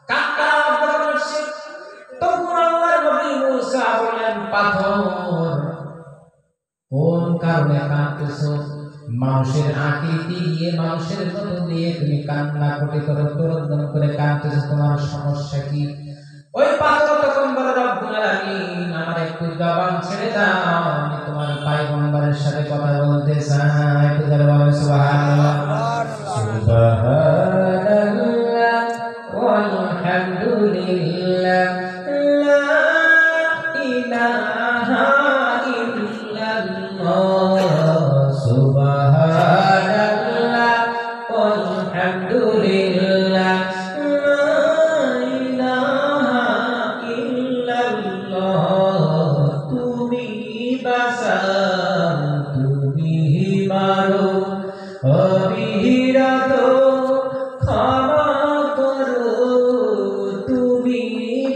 কান্নার আওয়াজ আসছে। তখন আল্লাহর নবী মুসা বললেন, পাথর কোন কারণে কাঁদতেছো? মানুষের আকৃতি দিয়ে, মানুষের মতো দিয়ে তুমি কান্না করে ক্রন্দন করে কাঁদতেছো, তোমার সমস্যা কি? ওই পাথর তখন বলে, রব্বুল আলামিন আমার একটু জবান ছেড়ে দাও, আমি তোমার পয়গম্বরের সাথে কথা বলতে চাই। একটু জোরে বলেন সুবহানাল্লাহ। সুবহানাল্লাহ ওয়ালহামদুলিল্লাহ লা ইলাহা ইল্লাল্লাহ সুবহানাল্লাহ ওয়ালহামদুলিল্লাহ অবিরত ক্ষমা করো, তুমি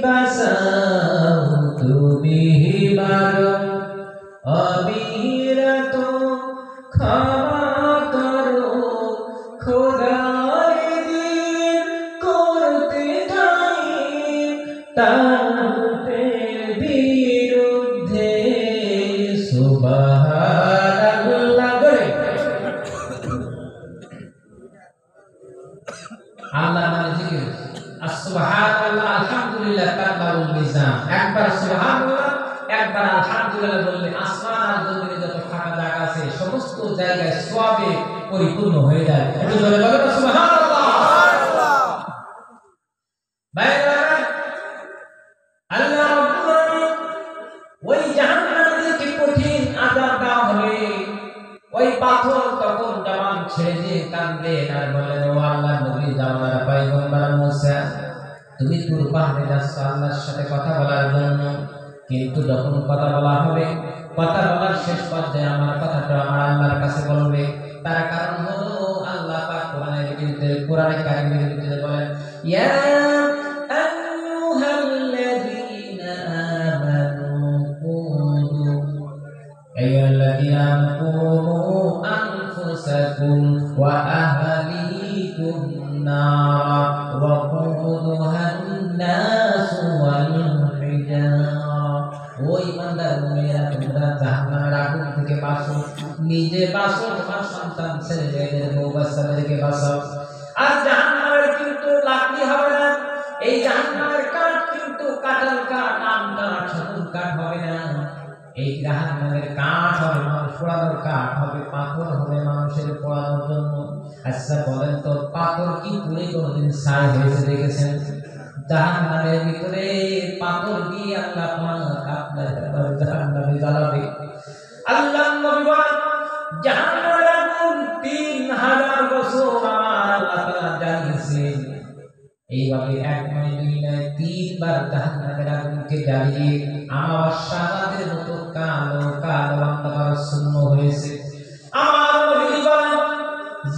বাঁচাও, তুমি মারো। অবিরত ক্ষমা করো, খোদার দিন করতে চাই তাদের বিরুদ্ধে। সুবহানাল্লাহ। আল্লাহ মানে জিকির, সুবহানাল্লাহ আলহামদুলিল্লাহ তাকবারুল মিজান। একবার সুবহানাল্লাহ, একবার আলহামদুলিল্লাহ বললে আসমান আর জমিনে যত ফাঁকা জায়গা আছে সমস্ত জায়গায় সওয়াবে পরিপূর্ণ হয়ে যায়। একটু জোরে বলো না সুবহানাল্লাহ। ভাইরা আল্লাহ রাব্বুল আলামিন ওই জাহান্নামীদেরকে কঠিন আযাব দেওয়া হবে। ওই পাথর তখন জবান ছেড়ে দিয়ে কাঁদবে আর বলে, ও আল্লাহর নবী জামানার পয়গম্বর মুসা, তুমি তুর পাহাড়ে যাচ্ছ আল্লাহর সাথে কথা বলার জন্য, কিন্তু যখন কথা বলা হবে, কথা বলার শেষ পর্যায়ে আমার কথাটা আমার আল্লাহর কাছে বলবে। তার কারণ হলো আল্লাহ পাক কোরআনের ভিতরে, কোরআনে কারীমের ভিতরে বলেন, ইয়া আইয়ুহাল্লাযীনা আমানু কুনু আইয়ুহাল্লাযীনা কুনু আনফুসাকুম ওয়া আহলিকুম নারা ওয়া কুদুহান নাস ওয়াল হিজারা। ওই ইমানদার মুমিনেরা, তোমরা জাহান্নামের আগুন থেকে বাঁচো, নিজে বাঁচো, তোমার সন্তান ছেলে মেয়েদের বউ বাচ্চাদেরকে বাঁচাও। আর জাহান্নামের কিন্তু লাকড়ি হবে না, এই জাহান্নামের কাঠ কিন্তু কাঁঠাল কাঠ, আম কাঠ, সেগুন কাঠ হবে না। এই জাহান্নামের কাঠ হবে মানুষ পোড়ানোর কাঠ হবে, পাথর হবে মানুষের পোড়ানোর জন্য। আচ্ছা বলেন তো, পাথর কি পুড়ে কোনোদিন ছাই হয়েছে দেখেছেন? জাহান্নামের ভিতরে পাথর দিয়ে আল্লাহ পাক আপনার জাহান্নামে জ্বালাবে। আল্লাহ নবী বলেন, জাহান্নামের আগুন 3000 বছর আমার আল্লাহ তাআলা জ্বালিয়েছেন। এইভাবে এক নয়, দুই নয়, 3 বার জাহান্নামের আগুনকে জ্বালিয়ে আমাবস্যা রাতের মতো কালো কালো অন্ধকার শূন্য হয়েছে। আমার নবী বলেন,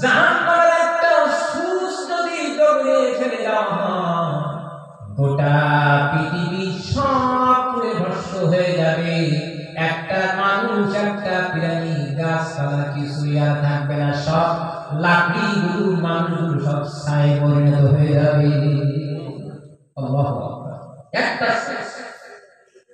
জাহান্নামের একটা সূচ যদি জমিয়ে ফেলে দেওয়া হয়, গোটা পৃথিবী সব পুড়ে ভস্ম হয়ে যাবে। একটা মানুষ, একটা প্রাণী, গাছপালা কিছুই আর থাকবে না, সব লাকড়িগুলো, মানুষগুলো সব ছাই পরিণত হয়ে যাবে। আল্লাহু আকবার। একটা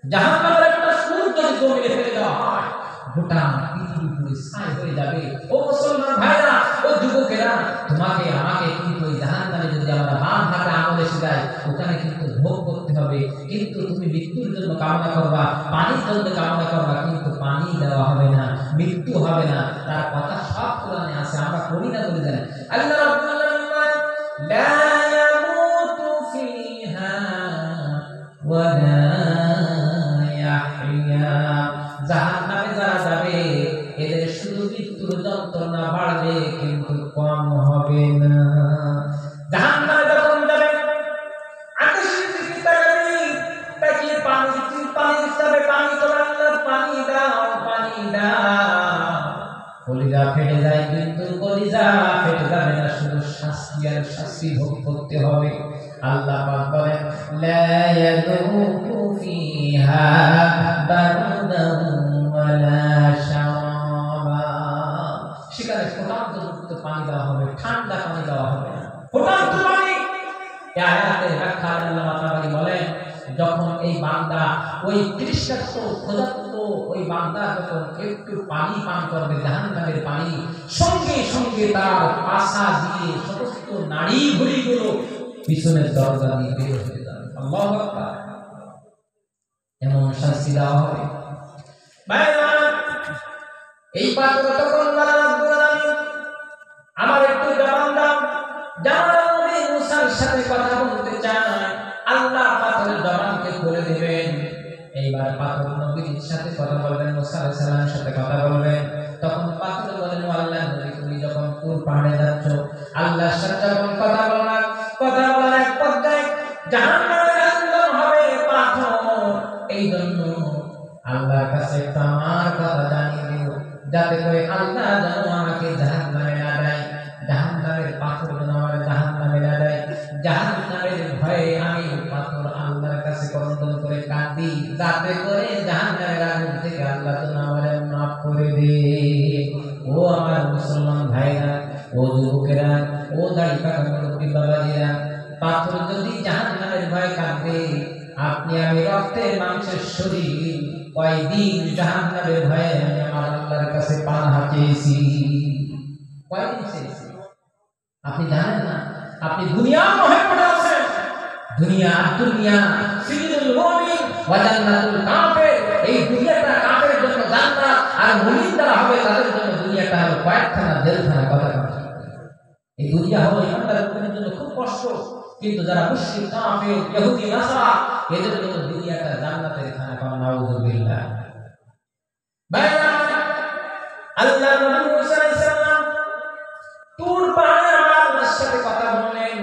জাহান্নামের একটা সূর্য যদি জমিয়ে ফেলে দেওয়া হয়, গোটা পৃথিবী পুরো ছাই হয়ে যাবে। ও মুসলমান ভাইরা, ও যুবকেরা, তোমাকে আমাকে কিন্তু ওই জাহান্নামে যদি আমরা বাম হাতে আমল এসে যায়, ওখানে কিন্তু ভোগ করতে হবে। কিন্তু তুমি মৃত্যুর জন্য কামনা করবা, পানির জন্য কামনা করবা, কিন্তু পানি দেওয়া হবে না, মৃত্যু হবে না। তার কথা সব কোরআনে আছে, আমরা করি না বলে জানি। আল্লাহ রাব্বুল আলামিন লা জাহান্নামে যারা যাবে এদের শুধু মৃত্যুর যন্ত্রণা বাড়বে কিন্তু কম হবে না। জাহান্নামে যখন যাবে আকাশের দিকে তাকাবে, তাকিয়ে পানি দিতে পানি তোলা, পানি দাও পানি দাও। কলিজা ফেটে যায় কিন্তু কলিজা ফেটে যাবে না, শুধু শাস্তি আর শাস্তি ভোগ করতে হবে। আল্লাহ পাক বলেন লা ইয়াযুকু ফিহা বারদান ওয়ালা শারাবা, সেখানে ফোটান্ত মুক্ত পানি দেওয়া হবে, ঠান্ডা পানি দেওয়া হবে না, ফোটান্ত পানি। এই আয়াতের ব্যাখ্যা আল্লাহ তাআলা বলেন যখন এই বান্দা ওই তৃষ্ণার্ত ক্ষুধার্ত ওই বান্দা যখন একটু পানি পান করবে জাহান্নামের পানি, সঙ্গে সঙ্গে তার পাছা দিয়ে সমস্ত নাড়ি ভুঁড়িগুলো পিছনের দরজা দিয়ে বের হয়ে যাবে। আল্লাহু আকবার, এমন শাস্তি দেওয়া হবে। এই পাত্র তখন আমার একটু জবান দাও, জামাল নবী মুসার সাথে কথা বলতে চায়, আল্লাহ পাথরের জবানকে খুলে দিবেন। এইবার পাথর নবীর সাথে কথা বলবেন, মুসা আলাইহিস সালামের সাথে কথা বলবেন। তখন পাথর বলেন আল্লাহর নবী তুমি যখন তুর পাহাড়ে যাচ্ছ আল্লাহর সাথে যখন কথা বলার এক পর্যায়ে জাহান্নামের আগুন হবে পাথর, এই জন্য আল্লাহর কাছে একটু আমার কথা জানিয়ে দিও যাতে করে আল্লাহ যেন আমাকে জাহান্নামে না দেয়, জাহান্নামের পাথর যেন আমার জাহান্নামে না দেয়। জাহান্নামের ভয়ে আমি পাথর আল্লাহর কাছে ক্রন্দন করে কাঁদি যাতে করে জাহান্নামের আগুন থেকে আল্লাহ যেন আমারে মাফ করে দে। ও আমার মুসলমান ভাইরা, ও যুবকেরা, ও দাড়ি পাকা মুরব্বি বাবাজিরা, পাথর যদি জাহান্নামের ভয়ে কাঁদবে, আপনি আমি রক্তের মাংসের শরীর, কয়দিন জাহান্নামের ভয়ে আমি আমার আল্লাহর কাছে পানাহ চেয়েছি, কয়দিন চেয়েছি আপনি জানেন না? আপনি দুনিয়ার মোহে পড়ে আছেন। দুনিয়া সিজনুল মুমিন ওয়া জান্নাতুল কাফির, এই দুনিয়াটা কাফেরের জন্য জান্নাত আর মুমিন যারা হবে তাদের জন্য দুনিয়াটা হলো কয়েকখানা জেলখানা। কথা কথা এই দুনিয়া হলো ইমানদার মুমিনের জন্য খুব কষ্ট, কিন্তু যারা মুশরিক কাফির ইহুদি নাসারা এদের জন্য দুনিয়াটা জান্নাতের খানা। কারণ নাউযুবিল্লাহ। ভাইরা, আল্লাহর নবী মুসা আলাইহিস সালাম তুর পাহাড়ে আল্লাহর সাথে কথা বললেন।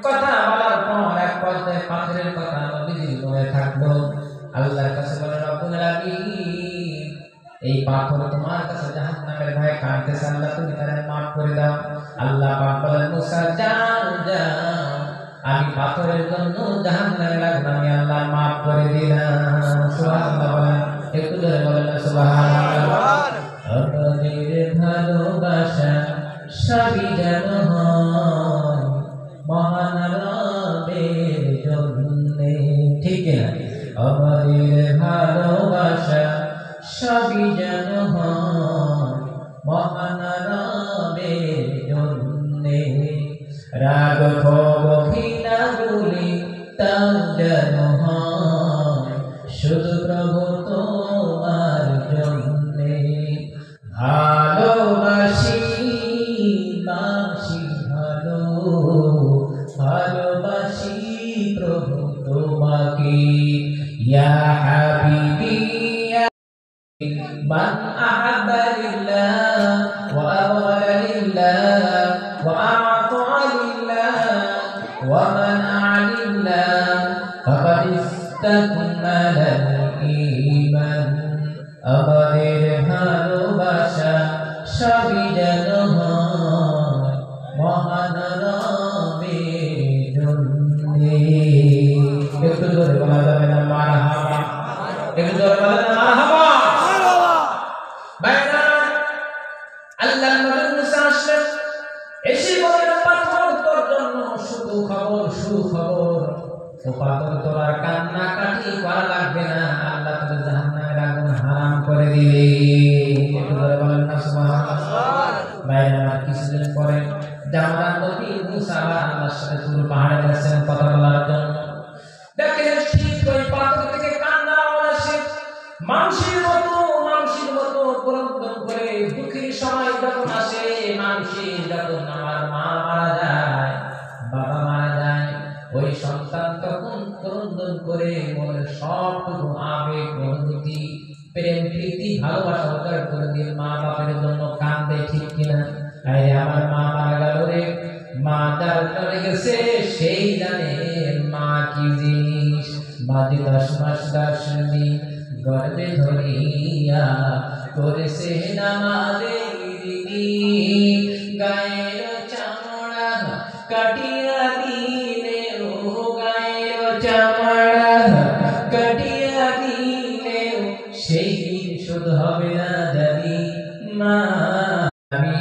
কথা বলার পর এক পর্যায়ে পাথরের কথা নবীজির মনে থাকলো। আল্লাহর কাছে বলেন রব্বুল আলামিন, এই পাথর তোমার কাছে জাহান্নামের ভয়ে কাঁদতেছে, আল্লাহ তুমি তাদের মাফ করে দাও। আল্লাহ পাক বলেন মুসা যাও যাও, আমি পাথরের জন্য জাহান্নামের আগুন আমি আল্লাহ মাফ করে দিলাম। সুবহানাল্লাহ বলেন, একটু জোরে বলেন সুবহানাল্লাহ। আপনাদের ভালোবাসা সবই যেন হয় মহান রবের জন্যে, ঠিক না? আমাদের ভালোবাসা সবই যেন হয় মহান রবের জন্যে, রাগ ক্ষোভ ঘৃণা গুলি তাও যেন হয় শুধু প্রভু তোমার জন্যে। ভালোবাসি বাসি ভালো, ভালোবাসি প্রভু তোমাকে, ইয়া হাবিবি মান আহাব্বা লিল্লাহ ওয়া আওয়ালা লিল্লাহ ওয়া আ'তা লিল্লাহ ওয়া মানআ লিল্লাহ ফাকাদ ইসতাকমালাল ঈমান। আমাদের ভালোবাসা সবই যেন হয় মহান রবের জন্যে। একটু জোরে বলা যাবে না মারহাবা? একটু জোরে বলা যাবে না মারহাবা? ভাইরা, আল্লাহর নবী মুসা আসলেন, এসে বললেন পাথর তোর জন্য সুখবর সুখবর। ও পাথর তোর আর কান্না কাটি করা লাগবে না, আল্লাহ তোর জাহান্নামের আগুন হারাম করে দিবে। একটু জোরে বলেন না সুবহানাল্লাহ। ভাইরা, কিছুদিন পরে জামাল নবী মুসা আল্লাহর সাথে তুর পাহাড়ে গেছেন কথা বলার জন্য। দেখেন ঠিক ওই পাথর থেকে কান্নার আওয়াজ আসে, মানুষের মতো ক্রন্দন করে। দুঃখের সময় যখন আসে, মানুষের যখন আমার মা মারা যায়, বাবা মারা যায়, ওই সন্তান তখন ক্রন্দন করে মনের সবটুকু আবেগ অনুভূতি প্রেম প্রীতি ভালোবাসা উজাড় করে দিয়ে মা বাপের জন্য কান্দে, ঠিক কিনা? আরে আমার মা মারা গেল রে, মা যার চলে গেছে সেই জানে মা কি জিনিস। বাজে 10 মাস 10 দিন গর্ভে ধরিয়া করেছে নামাজে দিদি, গায়ের চামড়া কাটিয়া দিলে ও গায়ের চামড়া কাটিয়া দিলে সেই দিন শোধ হবে না জানি মা। আমি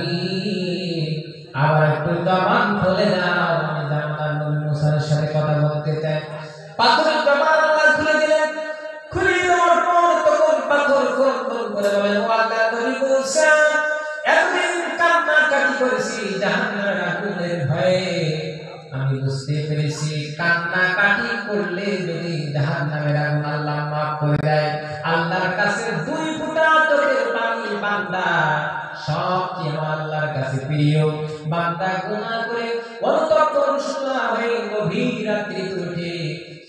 আবার একটু জবান খুলে দাও, আমি জানতাম নবী মুসার সাথে কথা বলতে চাই। পাথরের জবান আল্লাহ খুলে দিলেন। খুলে দেওয়ার পর তখন পাথর কোন করে বলেন, ও আল্লাহ নবী মুসা, এতদিন কান্নাকাটি করেছি জাহান্নামের আগুনের ভয়ে, আমি বুঝতে পেরেছি কান্নাকাটি করলে যদি জাহান্নামের আগুন আল্লাহ মাফ করে দেয়, আল্লাহর কাছে 2 ফোঁটা চোখের পানি বান্দা সবচেয়ে আল্লাহর কাছে প্রিয়। বান্দা গুনাহ করে অনুতপ্ত অনুশোচনা হয়ে গভীর রাত্রি উঠে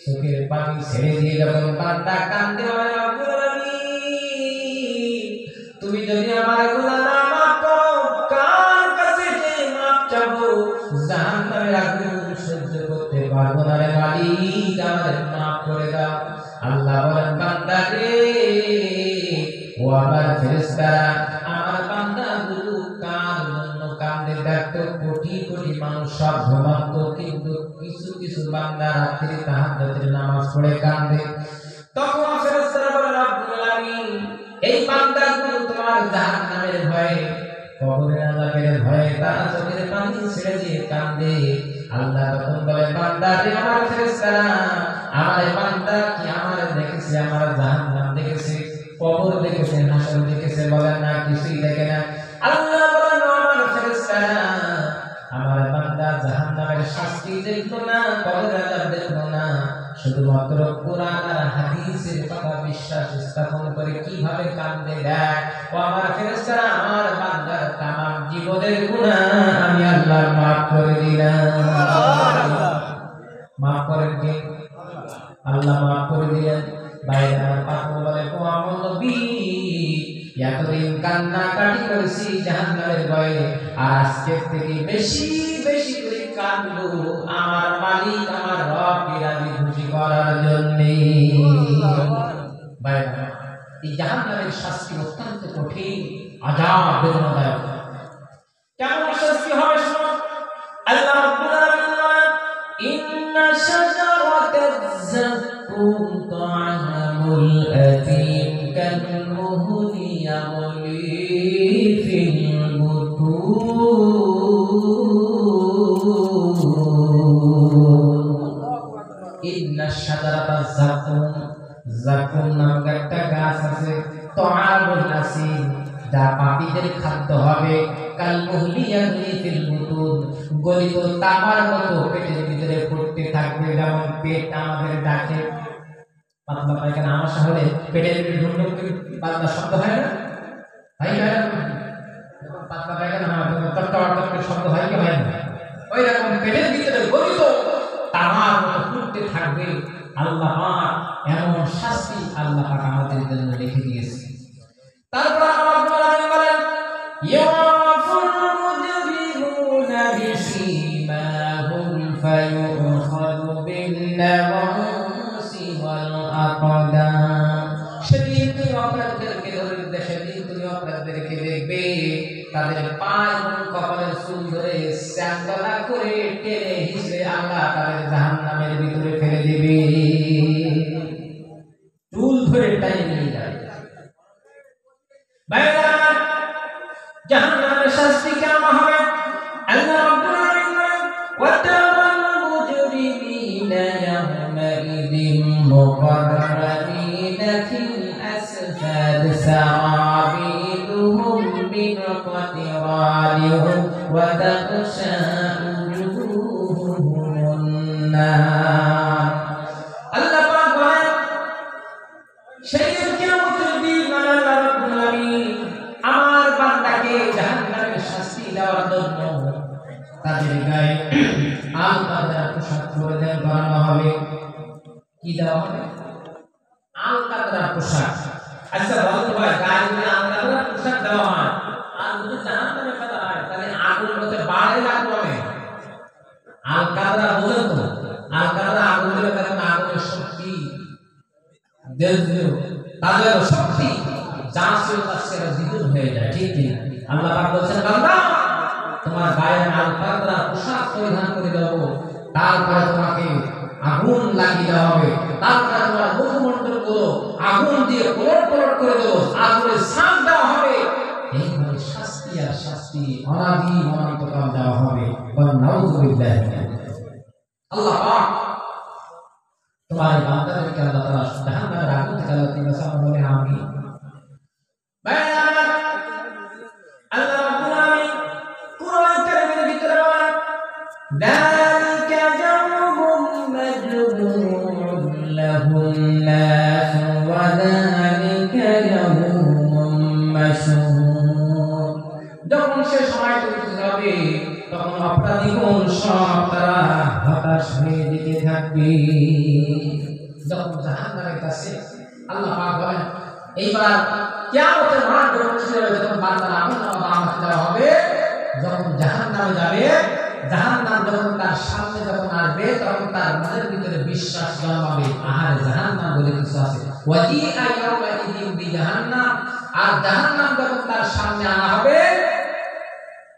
চোখের পানি ছেড়ে দিয়ে যখন বান্দা কান্দে, তুমি যদি আমার গুনাহ না মাফ করো, কার কাছে যে মাফ চাবো? জাহান্নামের আগুন সহ্য করতে পারবো না রে মালিক, আমাদের মাফ করে দাও। আল্লাহ বলেন, বান্দা রে, ও আমার ফেরেশতারা, আমার বান্দাগুলো কার জন্য কান্দে? দেখো কোটি কোটি মানুষ সব ঘুমান্ত, কিন্তু কিছু কিছু বান্দা রাত্রি তাহাজ্জুদের নামাজ পড়ে কান্দে। তখন ফেরেশতারা বলেন, রব্বুল আলামিন, এই বান্দাগুলো তোমার জাহান্নামের ভয়ে, কবরের আযাবের ভয়ে তারা চোখের পানি ছেড়ে দিয়ে কান্দে। আল্লাহ তখন বলে, বান্দা রে, আমার ফেরেশতারা, আমার বান্দা কি আমার দেখেছে? আমার জাহান্নাম দেখেছে, কবর দেখেছে, হাসর দেখেছে? বলেন না, কিছুই দেখে না। আল্লাহ বলেন, আমার ফেরেশতারা, আমার বান্দা জাহান্নামের শাস্তি দেখলো না, কবরের আযাব দেখলো না, শুধুমাত্র কোরআন আর হাদিসের কথা বিশ্বাস স্থাপন করে কিভাবে কান্দে দেয়। ও আমার ফেরেশতারা, আমার বান্দার তামাম জীবনের গুনাহ আমি আল্লাহ মাফ করে দিলাম। মাফ করেন কে? আল্লাহ মাফ করে দিলেন। বাইরে আমার পাগল বলে, ও আমার নবী, এতদিন কান্নাকাটি করেছি জাহান্নামের ভয়ে, আর আজকে থেকে বেশি বেশি করে কাঁদবো আমার মালিক আমার রবকে রাজি খুশি করার জন্য। বাইরে এই জাহান্নামের শাস্তি অত্যন্ত কঠিন, আযাব বেদনাদায়ক। কেমন শাস্তি হবে শুনুন। আল্লাহ রাব্বুল আলামিন বলেন, ইন্না শাজারাতাজ যাক্কুম তা'আমুল আতীম কালমুহলি ইয়াগলি ফিল বুতুন। ইন্না শাজারাতাজ যাক্কুম, যাক্কুম নামক একটা গাছ আছে, তা'আমুল আসিম, যা পাপীদের খাদ্য হবে। কালমুহলি ইয়াগলি ফিল বুতুন, গলিত তামার মতো পেটের ভিতরে ফুটতে থাকবে। যেমন পেট আমাদের ডাকে, পাতলা পায়খানা আমার শহরে পেটের ভিতরে ঢুকঢুক পাতলা শব্দ হয় না? হয় না? পাতলা পায়খানা চট্টর শব্দ হয় কি হয় না? ওই রকম পেটের ভিতরে গলিত তামার মতো ফুটতে থাকবে। আল্লাহ পাক এমন শাস্তি আল্লাহ পাক আমাদের জন্য রেখে দিয়েছে। তারপর আল্লাহ বলেন, ইয়াফুল মুজরিমুনা বিসীমাহুম ফায়ুখাযু বিন-নাওয়াসি ওয়াল আকদাম। সেদিন তুমি অপরাধীদেরকে ধরবে, সেদিন তুমি অপরাধীদেরকে দেখবে, তাদের পায় এবং কপালের চুল ধরে স্যান্ডলা করে টেনে হিঁচড়ে আল্লাহ তাদের জাহান্নামের ভিতরে ফেলে দেবে। চুল ধরে টাইনে নিয়ে যাবে। বাইরে জাহান্নামের শাস্তি কেমন হবে? আল্লাহ রাব্বুল আলামিন বলেন, ওয়াতারাল মুজরিমিনা ইয়াওমাইযিন মুকাররামিনা ফিল আসফাদ সারাবিলুহুম মিন কাতিরালিহুম ওয়া তাখশা উজুহুহুম নার। আল্লাহ পাক বলেন, সেই কিয়ামতের দিন আল্লাহ রাব্বুল আলামিন আমার বান্দাকে জাহান্নামের শাস্তি দেওয়ার জন্য তাদের গায়ে আল কাদরা পোশাক পরিধান করানো হবে। কি দেওয়া হবে? আল কাদরা পোশাক। আচ্ছা গায়ে যদি আলকাতরা পোশাক দেওয়া হয় আর যদি জাহান্নামে ফেলা হয় তাহলে আগুন হতে বাড়ে না কমে? আলকাতরা বোঝেন তো? আলকাতরা আগুন দিলে তখন আগুনের শক্তি তাদের শক্তি যা ছিল তার সেরা দ্বিগুণ হয়ে যায়, ঠিক কি? আল্লাহ পাক বলছেন, বান্দা তোমার গায়ে আলকাতরা পোশাক পরিধান করে দেব, তারপরে তোমাকে আগুন লাগিয়ে দেওয়া হবে, তারপরে তোমার মুখমণ্ডল গুলো আগুন দিয়ে পলট পলট করে দেবো, আগুনে ছাপ দেওয়া হবে। এইভাবে শাস্তি আর শাস্তি অনাদি অনন্তকাল দেওয়া হবে। নাউযুবিল্লাহ। আল্লাহ পাক তোমার বান্দাদেরকে আল্লাহ তাআলা জাহান্নামের আগুন থেকে আল্লাহ তাআলা বাঁচানো বলে আমিন। আল্লাহ রাব্বুল আলামিন কুরআন কারীমের ভিতরে বলেন, যালিকা ইয়াউমুন মাজমুউন লাহুন নাস ওয়া যালিকা ইয়াউমুন মাশহুদ। যখন সে সময় চলতে যাবে তখন অপরাধীগণ সব তারা হতাশ হয়ে যেতে থাকবে। যখন জাহান্নামের কাছে আল্লাহ পাক বলেন, এইবার কিয়ামতের মাঠ যখন শুরু হবে, যখন বান্দার আমলনামা আমাকে দেওয়া হবে, যখন জাহান্নামে যাবে, জাহান্নাম যখন তার সামনে যখন আসবে তখন তার মনের ভিতরে বিশ্বাস জন্মাবে, আহারে জাহান্নাম বলে কিছু আছে। ওয়াজিআ ইয়াউমাইযিন বিজাহান্নাম। আর জাহান্নাম যখন তার সামনে আনা হবে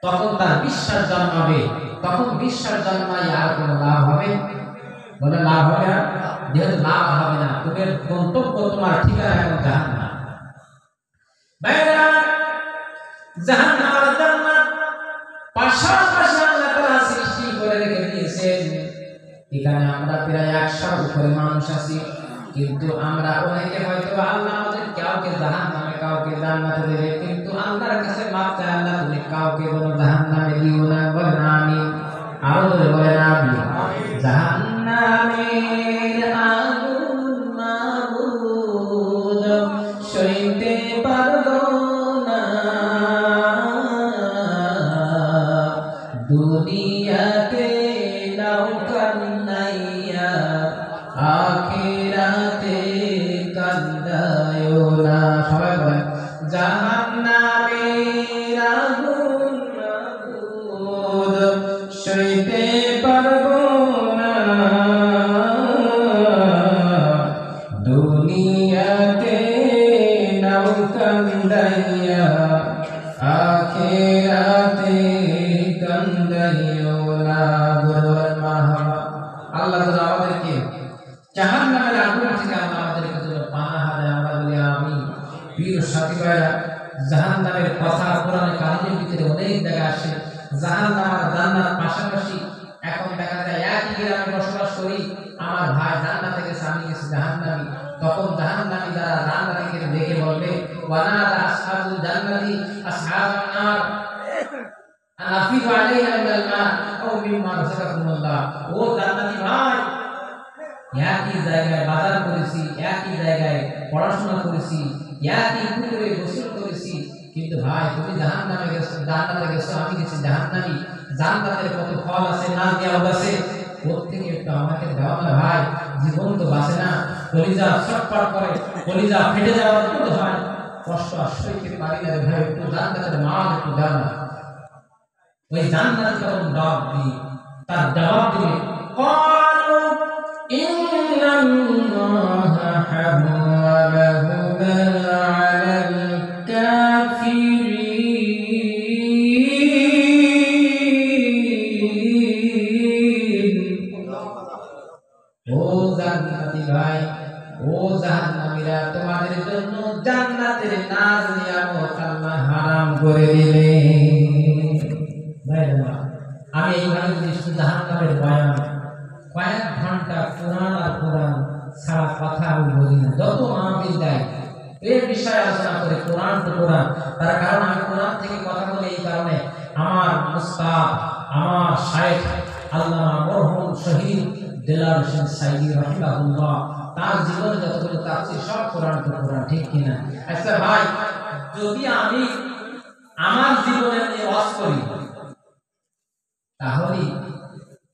তখন তার বিশ্বাস জন্মাবে। তখন বিশ্বাস জন্মায় আর কোনো লাভ হবে? বলে লাভ হবে না। যেহেতু লাভ হবে না, তোমার গন্তব্য, তোমার ঠিকানা এখন জাহান্নাম। বাইরা জাহান্নাম আর জান্নাত পাশাপাশি আল্লাহ তাআলা সৃষ্টি করে রেখে দিয়েছেন। এখানে আমরা প্রায় 100 উপরে মানুষ আছি, কিন্তু আমরা অনেকে হয়তো আল্লাহ আমাদের কাউকে জাহান্নামে কাউকে জান্নাতে দেবে, কিন্তু আল্লাহর কাছে মাপ চাই, আল্লাহ তুমি কাউকে কোনো জাহান্নামে দিও না। বলেন আমিন। আরো ধরে বলেন আমিন। জাহান্নামের আগুন মাবুদ সইতে পারবো না, দুনিয়াতে নৌকা নাইয়া আখিরাতে কান্দায়ো না। সবাই বলেন, জাহান্নামের আগুন মাবুদ সইতে পারবো না, দুনিয়াতে নৌকা নাইয়া আখিরাতে কান্দায়ো না। আল্লাহ তাআলা আমাদেরকে জাহান্নামের আগুন থেকে আল্লাহ আমাদেরকে যেন পানাহ দেয়, আমরা বলি আমিন। প্রিয় সাথী ভাইরা, জাহান্নামের কথা কোরআনে কারিমের ভিতরে অনেক জায়গায় আসে। জাহান্নাম আর জান্নাত পাশাপাশি। এখন দেখা যায় একই গ্রামে বসবাস করি, আমার ভাই জান্নাতে গেছে, আমি গেছি জাহান্নামী। তখন জাহান্নামী যারা জান্নাতীকে দেখে বলবে, ওয়ানাদা আসহাবুল জান্নাতি আসহাবান নার আফিদু আলাইনা মিনাল মা আও মিম্মা রাযাকাকুমুল্লাহ। ও জান্নাতি ভাই, একই জায়গায় বাজার করেছি, একই জায়গায় পড়াশোনা করেছি, একই পুকুরে গোসল করেছি, কিন্তু ভাই তুমি জাহান্নামে গেছো, জান্নাতে গেছো, আমি গেছি জাহান্নামী। জান্নাতের কত ফল আছে, না দেওয়া আছে, প্রত্যেকে একটু আমাকে দেওয়া না ভাই। জীবন তো বাঁচে না, কলিজা ছটফট করে, কলিজা ফেটে যাওয়ার মতো হয়, কষ্ট আর সইতে পারি না ভাই, একটু জান্নাতের মাল একটু দাও না। ওই জান্নাত যখন জবাব দিই, তার জবাব দিলে ক্বালু ইন্নাল্লাহা হারামাহুমা আলাল কাফিরিন। ও জান্নাতি ভাই, ও জাহান্নামীরা, তোমাদের জন্য জান্নাতের নাজ নিয়ামত আল্লাহ হারাম করে দিলেন। আমি এইভাবে যদি শুধু জাহান্নামের বয়ান কয়েক ঘন্টা কোরআন আর কোরআন ছাড়া কথা আমি বলি না, যত মাহফিল দেয় এই বিষয়ে আলোচনা করে কোরআন তো কোরআন, তার কারণ আমি কোরআন থেকে কথা বলি এই কারণে আমার মুস্তাদ, আমার শাইখ আল্লামা মরহুম শহীদ দেলাওয়ার হোসেন সাইদি রাহিমাহুল্লাহ, তার জীবনে যতগুলো তাফসীর সব কোরআন তো কোরআন, ঠিক কিনা? আচ্ছা ভাই, যদি আমি আমার জীবনে নিয়ে ওয়াজ করি তাহলে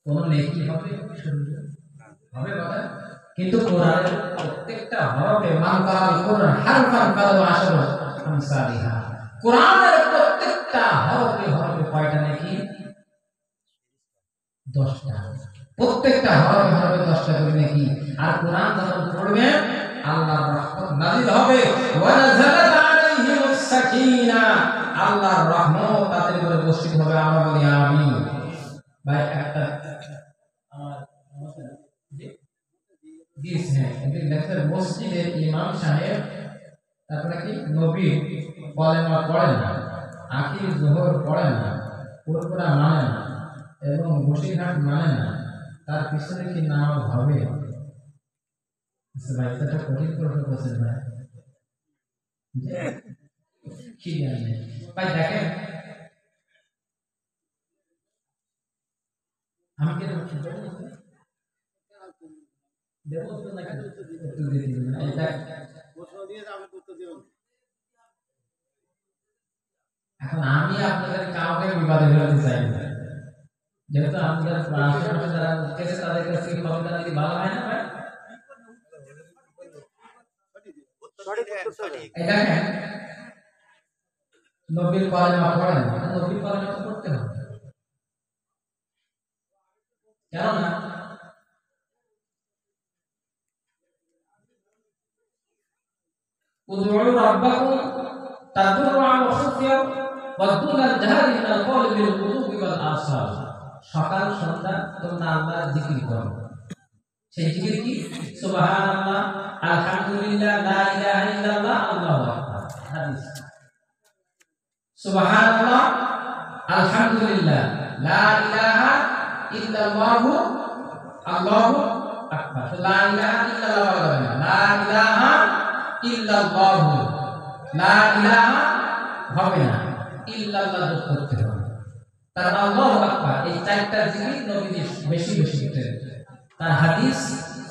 কোন নেকি হবে? হবে বলেন? কিন্তু কোরআনের প্রত্যেকটা হরফে মান কারাল কোরআন হারফান কালাম আশর, আমসালিহা। কোরআনের প্রত্যেকটা হরফে হরফে কয়টা নাকি? 10টা। প্রত্যেকটা হরফে হরফে 10টা করে নাকি। আর কোরআন যখন পড়বেন আল্লাহর রহমত নাযিল হবে। ওয়া নাযালাত আলাইহিমুস সাকিনা, আল্লাহর রহমত তাদের উপরে বর্ষিত হবে। আমরা বলি আমিন। ভাই একটা আমার মসজিদের ইমাম সাহেব তারপরে কি নবী কলেমা পড়ে না, আকির জোহর পড়ে না, পুরোপুরা মানে না এবং বসিরহাট মানে না, তার পিছনে কি নামাজ হবে? ভাই এটা কঠিন প্রশ্ন করছেন ভাই। কি জানেন ভাই? দেখেন আমি কি এখন আমি আপনাদের কাউকে বিবাদে ফেলতে চাই না, যেহেতু আমাদের আশেপাশে যারা উঠতেছে তাদের কাছে ক্ষমতা যদি ভালো হয় না ভাই। দেখেন নবীর কলেমা পড়েন, নবীর কলেমা তো পড়তে হবে, কেননা উদউ রাব্বাকুম তাদরুআন ওয়া খুফিয়া ওয়া দুনাল জাহরি মিনাল কওলি বিল গুদুবি ওয়াল আসাল। সকাল সন্ধ্যা তোমরা আল্লাহর জিকির করো। সেই জিকির কি? সুবহানাল্লাহ, আলহামদুলিল্লাহ, লা ইলাহা ইল্লাল্লাহ, আল্লাহু আকবার। হাদিস সুবহানাল্লাহ, আলহামদুলিল্লাহ, লা ইলাহা ইল্লাল্লাহ, আল্লাহু আকবার। লা ইলাহা ইল্লাল্লাহ বলা যাবে না, লা ইলাহা ইল্লাল্লাহ, লা ইলাহা হবে না, ইল্লাল্লাহ যোগ করতে হবে। তার আল্লাহু আকবার, এই চারটা জিকির নবীজি বেশি বেশি করতেন। তার হাদিস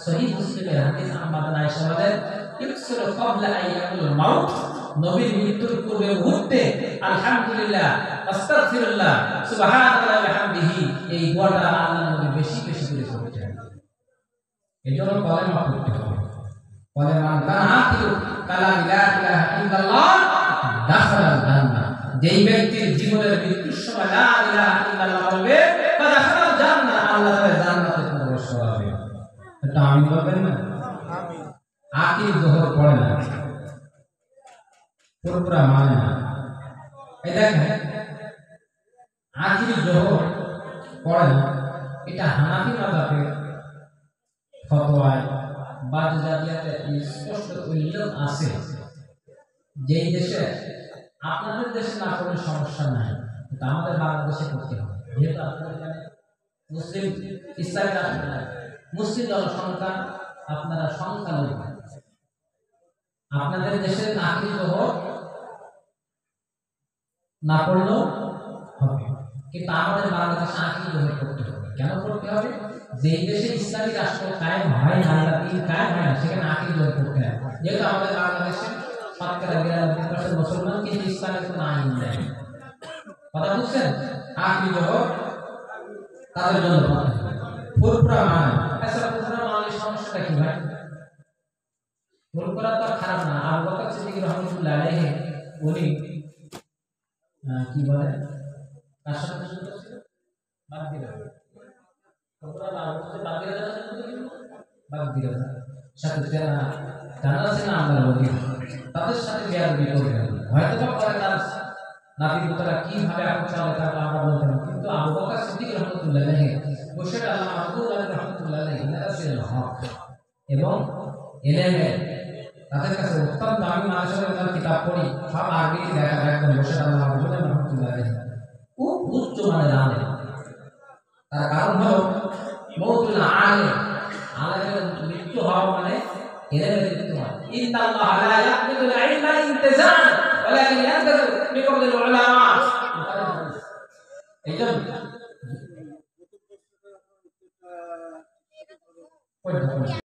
সহিহ মুসলিমের হাদিস, আম্মাজান আয়েশা বলেন ইকসুরু ক্বাবলা আইয়াকুল মাউত, নবীর মৃত্যুর পূর্বে মুহূর্তে আলহামদুলিল্লাহ, আস্তাগফিরুল্লাহ, সুবহানাল্লাহি ওয়া বিহামদিহি, এই দোয়াটা আল্লাহর নবী বেশি বেশি করে করতেন। এজন্য কলেমা পড়তে হবে। কলেমা কানাতিউ কালাম লা ইলাহা ইল্লাল্লাহ দাখালাল জান্নাহ, যেই ব্যক্তির জীবনের মৃত্যুর সময় লা ইলাহা ইল্লাল্লাহ বলবে দাখালাল জান্নাহ, আল্লাহ তাকে জান্নাতে প্রবেশ করাবে। এটা আমিন বলবেন না? আমিন। আকির জোহর পড়ে না, পুরোপুরা মানে না। এই দেখেন আকির জোহর পড়ে না, এটা হানাফি মাযহাবের ফতোয়ায় বাজজাদিয়াতে স্পষ্ট উল্লেখ আছে। যেই দেশে আপনাদের দেশে না কোনো সমস্যা নাই, কিন্তু আমাদের বাংলাদেশে করতে হবে, যেহেতু আপনাদের এখানে মুসলিম ইসলামী রাষ্ট্র নাই, মুসলিম জনসংখ্যা আপনারা সংখ্যালঘু, আপনাদের দেশে আকির জোহর না পড়লেও হবে, কিন্তু আমাদের বাংলাদেশে আকির জোহর করতে হবে। কেন করতে হবে? যেই দেশে ইসলামী রাষ্ট্র কায়েম হয় না, কায়েম হয় না, সেখানে আকির জোহর করতে হবে। যেহেতু আমাদের বাংলাদেশে শতকরা 92% মুসলমান, কিন্তু ইসলামের কোনো আইন নেই। কথা বুঝছেন? আকির জোহর তাদের জন্য পুরোপুরা মানে। আচ্ছা, পুরোপুরা মানলে সমস্যাটা কি ভাই? পুরোপুরা তো খারাপ না। আবু বকর সিদ্দিক রাহমাতুল্লাহ আলাইহি উনি কি বলে তার সাথে বাদ দিলেন, সাথে জানা আছে না আমরা তাদের সাথে বেয়াদবি করবেন, হয়তো বা পরে তার নাতি পুত্ররা কিভাবে এখন চলে তা আমরা বলতে পারি, কিন্তু আবু বকর সিদ্দিক রাহমাতুল্লাহ আলাইহি বসে আল্লাহ মাহমুদ আলী রাহমাতুল্লাহ আলাইহি ইনারা ছিলেন হক এবং ইলমে, তাদের কাছে উত্তম দামি মানুষের কিতাব পড়ি সব আরবিতে দেখা যায়। একদম বসে আল্লাহ মাহমুদ আলী রাহমাতুল্লাহ আলাইহি খুব উচ্চ মানের আলেম। তার কারণ হলো মওতুল আলিম, আলেমের মৃত্যু হওয়া মানে ইলমের মৃত্যু হয়। ইন্নাল্লাহ লা ইয়াকবিদুল ইলমা ইনতিজান ওয়ালাকিন ইয়াকবিদু বিকবদিল উলামা। এইজন্য